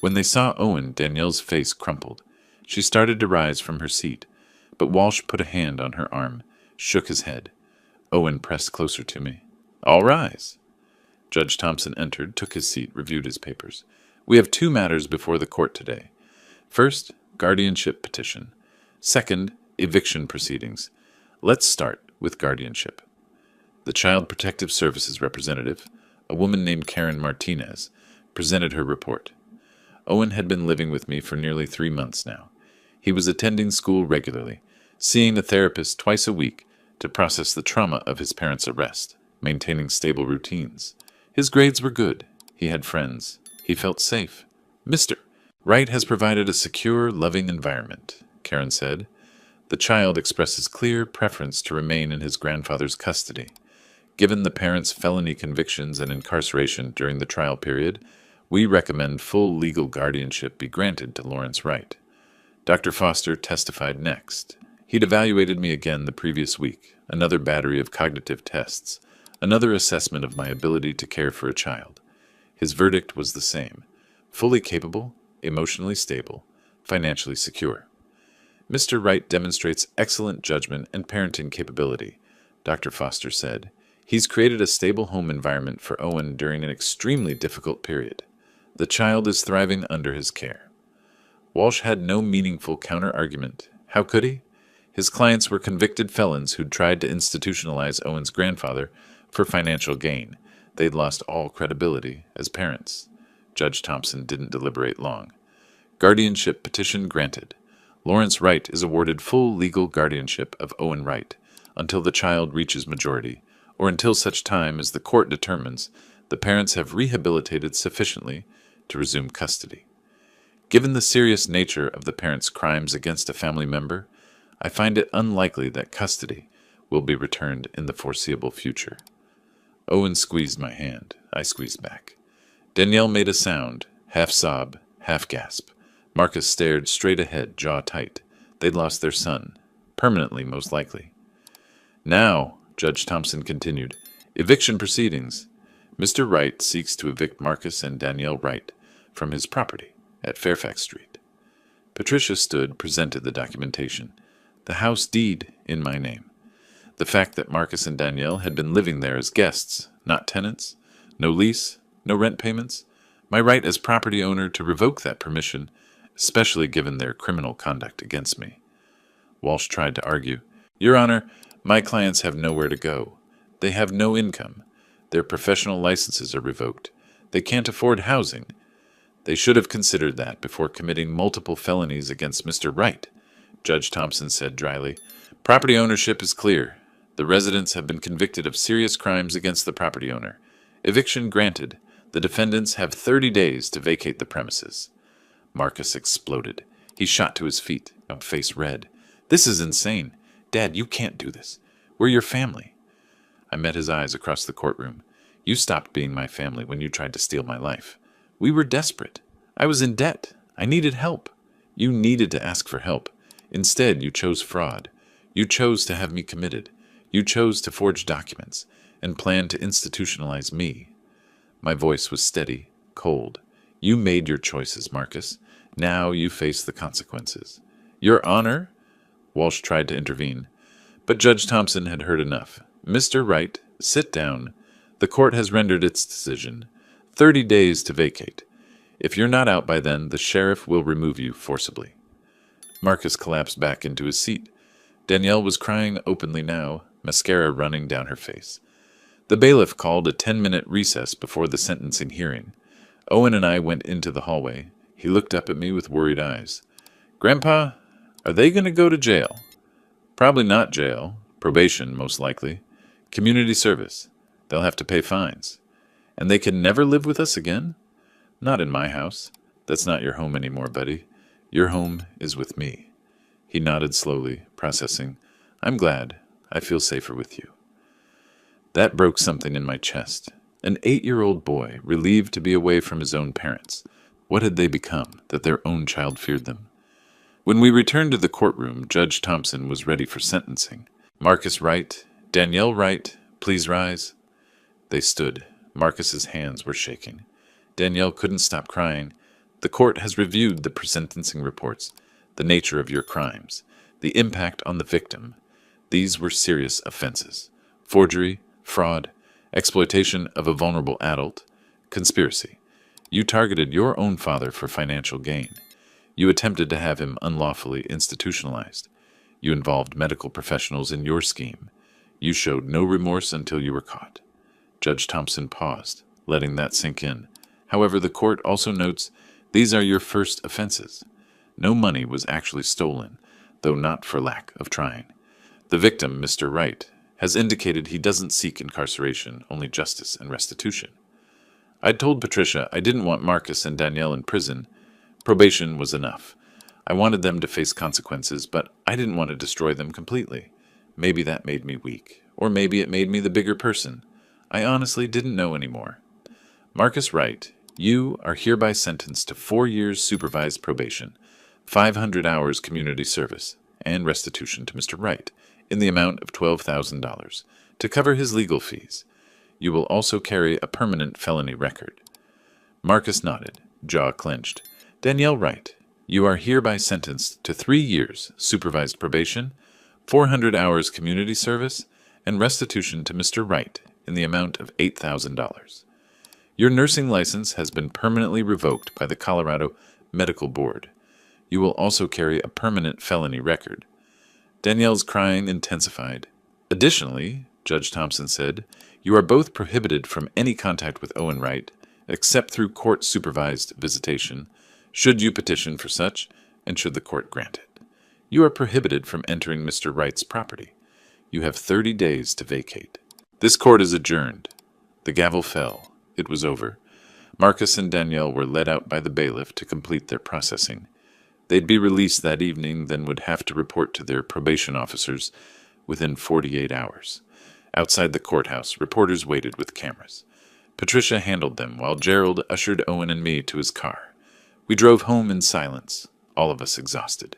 When they saw Owen, Danielle's face crumpled. She started to rise from her seat, but Walsh put a hand on her arm, shook his head. Owen pressed closer to me. All rise. Judge Thompson entered, took his seat, reviewed his papers. We have 2 matters before the court today. First, guardianship petition. Second, eviction proceedings. Let's start with guardianship. The Child Protective Services representative, a woman named Karen Martinez, presented her report. Owen had been living with me for nearly 3 months now. He was attending school regularly, seeing a therapist twice a week to process the trauma of his parents' arrest, maintaining stable routines. His grades were good. He had friends. He felt safe. Mr. Wright has provided a secure, loving environment, Karen said. The child expresses clear preference to remain in his grandfather's custody. Given the parents' felony convictions and incarceration during the trial period, we recommend full legal guardianship be granted to Lawrence Wright. Dr. Foster testified next. He'd evaluated me again the previous week, another battery of cognitive tests, another assessment of my ability to care for a child. His verdict was the same: fully capable, emotionally stable, financially secure. Mr. Wright demonstrates excellent judgment and parenting capability, Dr. Foster said. He's created a stable home environment for Owen during an extremely difficult period. The child is thriving under his care. Walsh had no meaningful counter-argument. How could he? His clients were convicted felons who'd tried to institutionalize Owen's grandfather for financial gain. They'd lost all credibility as parents. Judge Thompson didn't deliberate long. Guardianship petition granted. Lawrence Wright is awarded full legal guardianship of Owen Wright until the child reaches majority, or until such time as the court determines the parents have rehabilitated sufficiently to resume custody. Given the serious nature of the parents' crimes against a family member, I find it unlikely that custody will be returned in the foreseeable future. Owen squeezed my hand. I squeezed back. Danielle made a sound, half sob, half gasp. Marcus stared straight ahead, jaw tight. They'd lost their son. Permanently, most likely. Now, Judge Thompson continued, eviction proceedings. Mr. Wright seeks to evict Marcus and Danielle Wright from his property at Fairfax Street. Patricia stood, presented the documentation. The house deed in my name. The fact that Marcus and Danielle had been living there as guests, not tenants. No lease, no rent payments. My right as property owner to revoke that permission, especially given their criminal conduct against me. Walsh tried to argue. Your Honor, my clients have nowhere to go. They have no income. Their professional licenses are revoked. They can't afford housing. They should have considered that before committing multiple felonies against Mr. Wright, Judge Thompson said dryly. Property ownership is clear. The residents have been convicted of serious crimes against the property owner. Eviction granted. The defendants have 30 days to vacate the premises. Marcus exploded. He shot to his feet, face red. This is insane. Dad, you can't do this. We're your family. I met his eyes across the courtroom. You stopped being my family when you tried to steal my life. We were desperate. I was in debt. I needed help. You needed to ask for help. Instead, you chose fraud. You chose to have me committed. You chose to forge documents and plan to institutionalize me. My voice was steady, cold. You made your choices, Marcus. Now you face the consequences. Your Honor? Walsh tried to intervene, but Judge Thompson had heard enough. Mr. Wright, sit down. The court has rendered its decision. 30 days to vacate. If you're not out by then, the sheriff will remove you forcibly. Marcus collapsed back into his seat. Danielle was crying openly now, mascara running down her face. The bailiff called a 10-minute recess before the sentencing hearing. Owen and I went into the hallway. He looked up at me with worried eyes. Grandpa, are they going to go to jail? Probably not jail. Probation, most likely. Community service. They'll have to pay fines. And they can never live with us again? Not in my house. That's not your home anymore, buddy. Your home is with me. He nodded slowly, processing. I'm glad. I feel safer with you. That broke something in my chest. An 8-year-old boy, relieved to be away from his own parents. What had they become, that their own child feared them? When we returned to the courtroom, Judge Thompson was ready for sentencing. Marcus Wright, Danielle Wright, please rise. They stood. Marcus's hands were shaking. Danielle couldn't stop crying. The court has reviewed the sentencing reports, the nature of your crimes, the impact on the victim. These were serious offenses. Forgery, fraud, exploitation of a vulnerable adult, conspiracy. You targeted your own father for financial gain. You attempted to have him unlawfully institutionalized. You involved medical professionals in your scheme. You showed no remorse until you were caught. Judge Thompson paused. letting that sink in. However, the court also notes these are your first offenses. No money was actually stolen, though not for lack of trying. The victim, Mr. Wright, has indicated he doesn't seek incarceration, only justice and restitution. I'd told Patricia I didn't want Marcus and Danielle in prison. Probation was enough. I wanted them to face consequences, but I didn't want to destroy them completely. Maybe that made me weak, or maybe it made me the bigger person. I honestly didn't know anymore. Marcus Wright, you are hereby sentenced to 4 years supervised probation, 500 hours community service, and restitution to Mr. Wright in the amount of $12,000 to cover his legal fees. You will also carry a permanent felony record. Marcus nodded, jaw clenched. Danielle Wright, you are hereby sentenced to 3 years supervised probation, 400 hours community service, and restitution to Mr. Wright in the amount of $8,000. Your nursing license has been permanently revoked by the Colorado Medical Board. You will also carry a permanent felony record. Danielle's crying intensified. Additionally, Judge Thompson said, you are both prohibited from any contact with Owen Wright, except through court-supervised visitation, should you petition for such, and should the court grant it. You are prohibited from entering Mr. Wright's property. You have 30 days to vacate. This court is adjourned. The gavel fell. It was over. Marcus and Danielle were led out by the bailiff to complete their processing. They'd be released that evening, then would have to report to their probation officers within 48 hours. Outside the courthouse, reporters waited with cameras. Patricia handled them while Gerald ushered Owen and me to his car. We drove home in silence, all of us exhausted.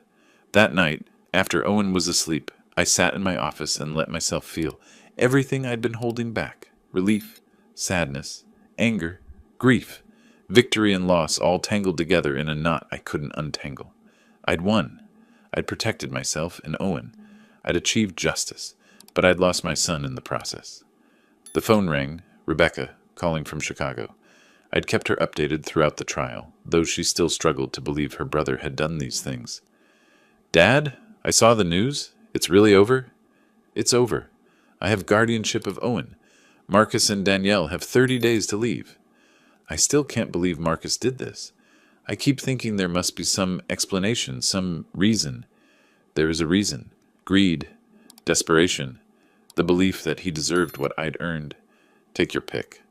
That night, after Owen was asleep, I sat in my office and let myself feel everything I'd been holding back: relief, sadness, anger, grief, victory and loss all tangled together in a knot I couldn't untangle. I'd won. I'd protected myself and Owen. I'd achieved justice, but I'd lost my son in the process. The phone rang, Rebecca, calling from Chicago. I'd kept her updated throughout the trial, though she still struggled to believe her brother had done these things. Dad, I saw the news. It's really over? It's over. I have guardianship of Owen. Marcus and Danielle have 30 days to leave. I still can't believe Marcus did this. I keep thinking there must be some explanation, some reason. There is a reason. Greed. Desperation. The belief that he deserved what I'd earned. Take your pick.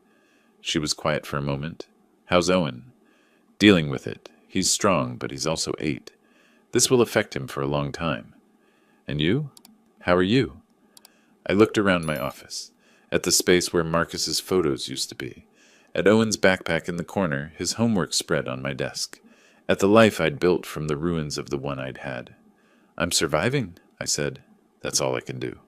She was quiet for a moment. How's Owen? Dealing with it. He's strong, but he's also 8. This will affect him for a long time. And you? How are you? I looked around my office, at the space where Marcus's photos used to be, at Owen's backpack in the corner, his homework spread on my desk, at the life I'd built from the ruins of the one I'd had. I'm surviving, I said. That's all I can do.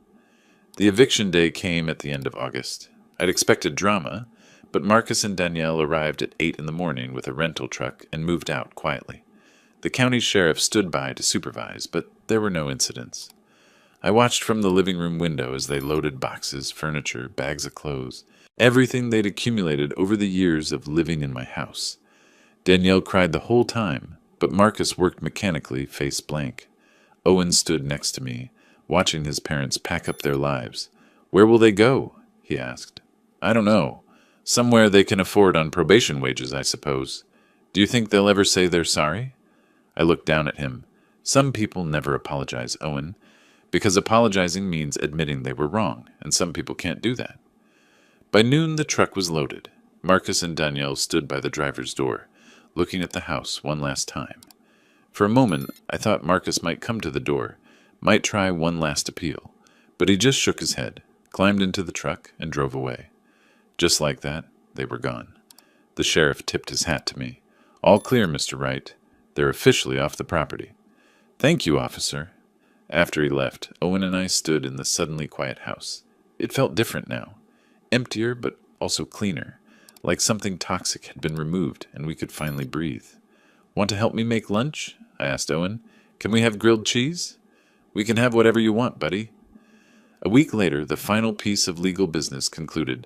The eviction day came at the end of August. I'd expected drama, but Marcus and Danielle arrived at 8 in the morning with a rental truck and moved out quietly. The county sheriff stood by to supervise, but there were no incidents. I watched from the living room window as they loaded boxes, furniture, bags of clothes, everything they'd accumulated over the years of living in my house. Danielle cried the whole time, but Marcus worked mechanically, face blank. Owen stood next to me, watching his parents pack up their lives. Where will they go? He asked. I don't know. Somewhere they can afford on probation wages, I suppose. Do you think they'll ever say they're sorry? I looked down at him. Some people never apologize, Owen, because apologizing means admitting they were wrong, and some people can't do that. By noon, the truck was loaded. Marcus and Danielle stood by the driver's door, looking at the house one last time. For a moment, I thought Marcus might come to the door, might try one last appeal, but he just shook his head, climbed into the truck, and drove away. Just like that, they were gone. The sheriff tipped his hat to me. All clear, Mr. Wright. They're officially off the property. Thank you, officer. After he left, Owen and I stood in the suddenly quiet house. It felt different now. Emptier, but also cleaner. Like something toxic had been removed, and we could finally breathe. Want to help me make lunch? I asked Owen. Can we have grilled cheese? We can have whatever you want, buddy. A week later, the final piece of legal business concluded.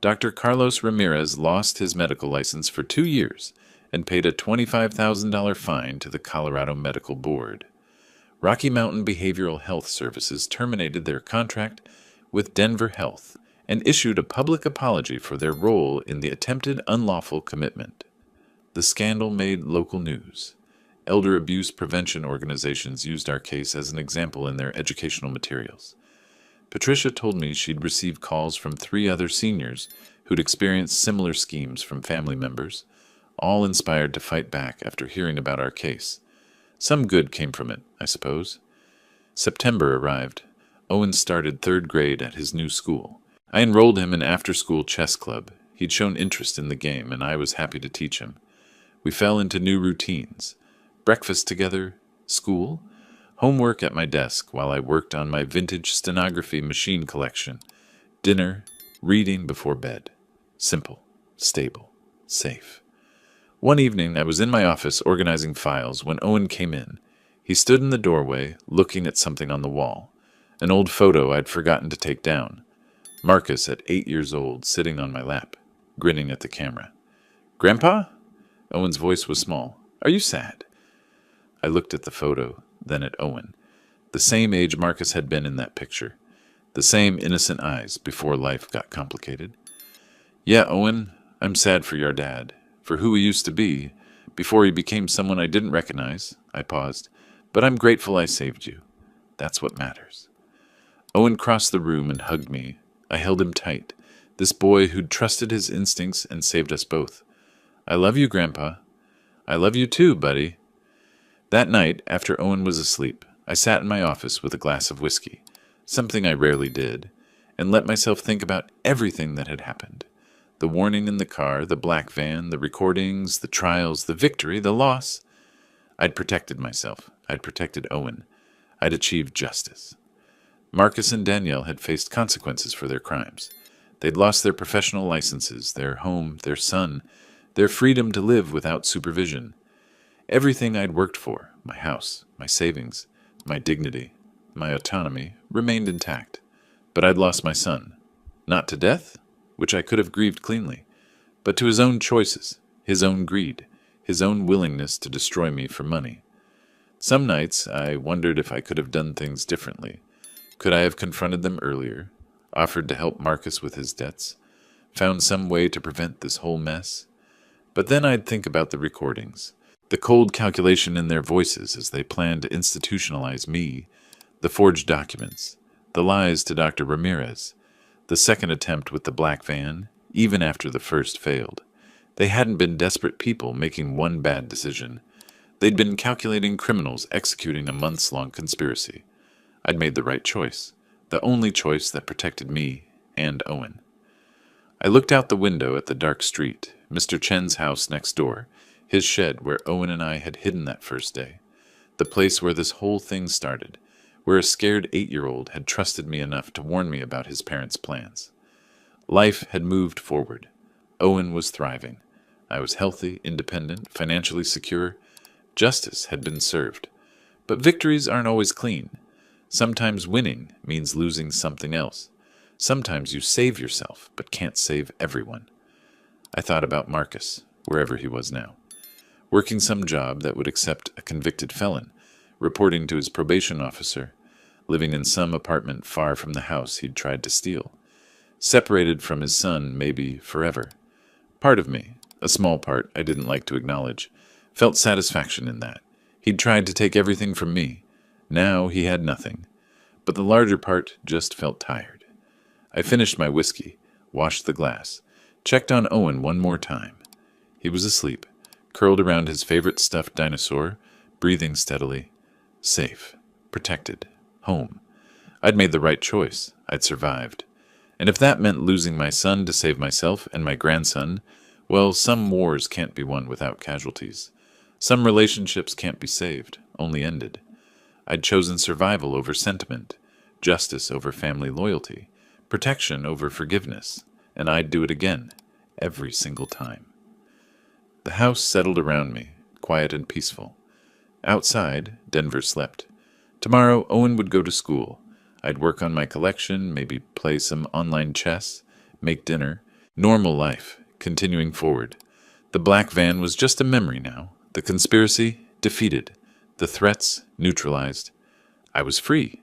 Dr. Carlos Ramirez lost his medical license for 2 years and paid a $25,000 fine to the Colorado Medical Board. Rocky Mountain Behavioral Health Services terminated their contract with Denver Health and issued a public apology for their role in the attempted unlawful commitment. The scandal made local news. Elder abuse prevention organizations used our case as an example in their educational materials. Patricia told me she'd received calls from 3 other seniors who'd experienced similar schemes from family members, all inspired to fight back after hearing about our case. Some good came from it, I suppose. September arrived. Owen started 3rd grade at his new school. I enrolled him in after-school chess club. He'd shown interest in the game, and I was happy to teach him. We fell into new routines. Breakfast together, school, homework at my desk while I worked on my vintage stenography machine collection, dinner, reading before bed. Simple, stable, safe. One evening I was in my office organizing files when Owen came in. He stood in the doorway, looking at something on the wall, an old photo I'd forgotten to take down. Marcus, at 8 years old, sitting on my lap, grinning at the camera. "Grandpa?" Owen's voice was small. "Are you sad?" I looked at the photo, then at Owen. The same age Marcus had been in that picture. The same innocent eyes before life got complicated. "Yeah, Owen, I'm sad for your dad, for who he used to be, before he became someone I didn't recognize." I paused. "But I'm grateful I saved you. That's what matters." Owen crossed the room and hugged me. I held him tight. This boy who'd trusted his instincts and saved us both. "I love you, Grandpa." "I love you too, buddy." That night, after Owen was asleep, I sat in my office with a glass of whiskey, something I rarely did, and let myself think about everything that had happened. The warning in the car, the black van, the recordings, the trials, the victory, the loss. I'd protected myself. I'd protected Owen. I'd achieved justice. Marcus and Danielle had faced consequences for their crimes. They'd lost their professional licenses, their home, their son, their freedom to live without supervision. Everything I'd worked for, my house, my savings, my dignity, my autonomy, remained intact. But I'd lost my son. Not to death, which I could have grieved cleanly, but to his own choices, his own greed, his own willingness to destroy me for money. Some nights I wondered if I could have done things differently. Could I have confronted them earlier, offered to help Marcus with his debts, found some way to prevent this whole mess? But then I'd think about the recordings, the cold calculation in their voices as they planned to institutionalize me, the forged documents, the lies to Dr. Ramirez, the second attempt with the black van, even after the first failed. They hadn't been desperate people making one bad decision. They'd been calculating criminals executing a months-long conspiracy. I'd made the right choice, the only choice that protected me and Owen. I looked out the window at the dark street, Mr. Chen's house next door, his shed where Owen and I had hidden that first day, the place where this whole thing started, where a scared 8-year-old had trusted me enough to warn me about his parents' plans. Life had moved forward. Owen was thriving. I was healthy, independent, financially secure. Justice had been served. But victories aren't always clean. Sometimes winning means losing something else. Sometimes you save yourself, but can't save everyone. I thought about Marcus, wherever he was now, working some job that would accept a convicted felon, reporting to his probation officer, living in some apartment far from the house he'd tried to steal, separated from his son maybe forever. Part of me, a small part I didn't like to acknowledge, felt satisfaction in that. He'd tried to take everything from me. Now he had nothing. But the larger part just felt tired. I finished my whiskey, washed the glass, checked on Owen one more time. He was asleep, curled around his favorite stuffed dinosaur, breathing steadily. Safe, protected, home. I'd made the right choice. I'd survived. And if that meant losing my son to save myself and my grandson, well, some wars can't be won without casualties. Some relationships can't be saved, only ended. I'd chosen survival over sentiment, justice over family loyalty, protection over forgiveness, and I'd do it again, every single time. The house settled around me, quiet and peaceful. Outside, Denver slept. Tomorrow, Owen would go to school. I'd work on my collection, maybe play some online chess, make dinner. Normal life, continuing forward. The black van was just a memory now. The conspiracy, defeated. The threats, neutralized. I was free.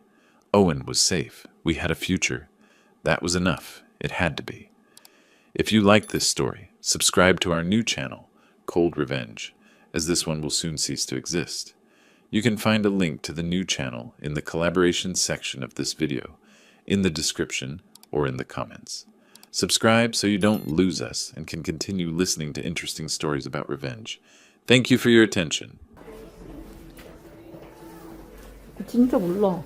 Owen was safe. We had a future. That was enough. It had to be. If you like this story, subscribe to our new channel, Cold Revenge, as this one will soon cease to exist. You can find a link to the new channel in the collaboration section of this video, in the description, or in the comments. Subscribe so you don't lose us and can continue listening to interesting stories about revenge. Thank you for your attention. 진짜 몰라.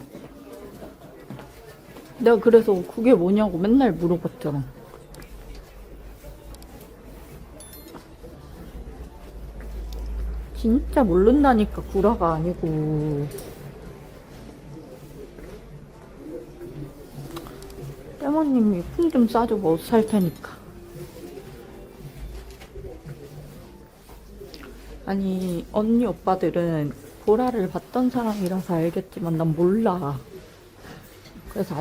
내가 그래서 그게 뭐냐고 맨날 물어봤잖아. 진짜 모른다니까, 구라가 아니고. 때모님이 풍 좀 싸줘, 뭐 살 테니까. 아니, 언니 오빠들은 보라를 봤던 사람이라서 알겠지만 난 몰라. 그래서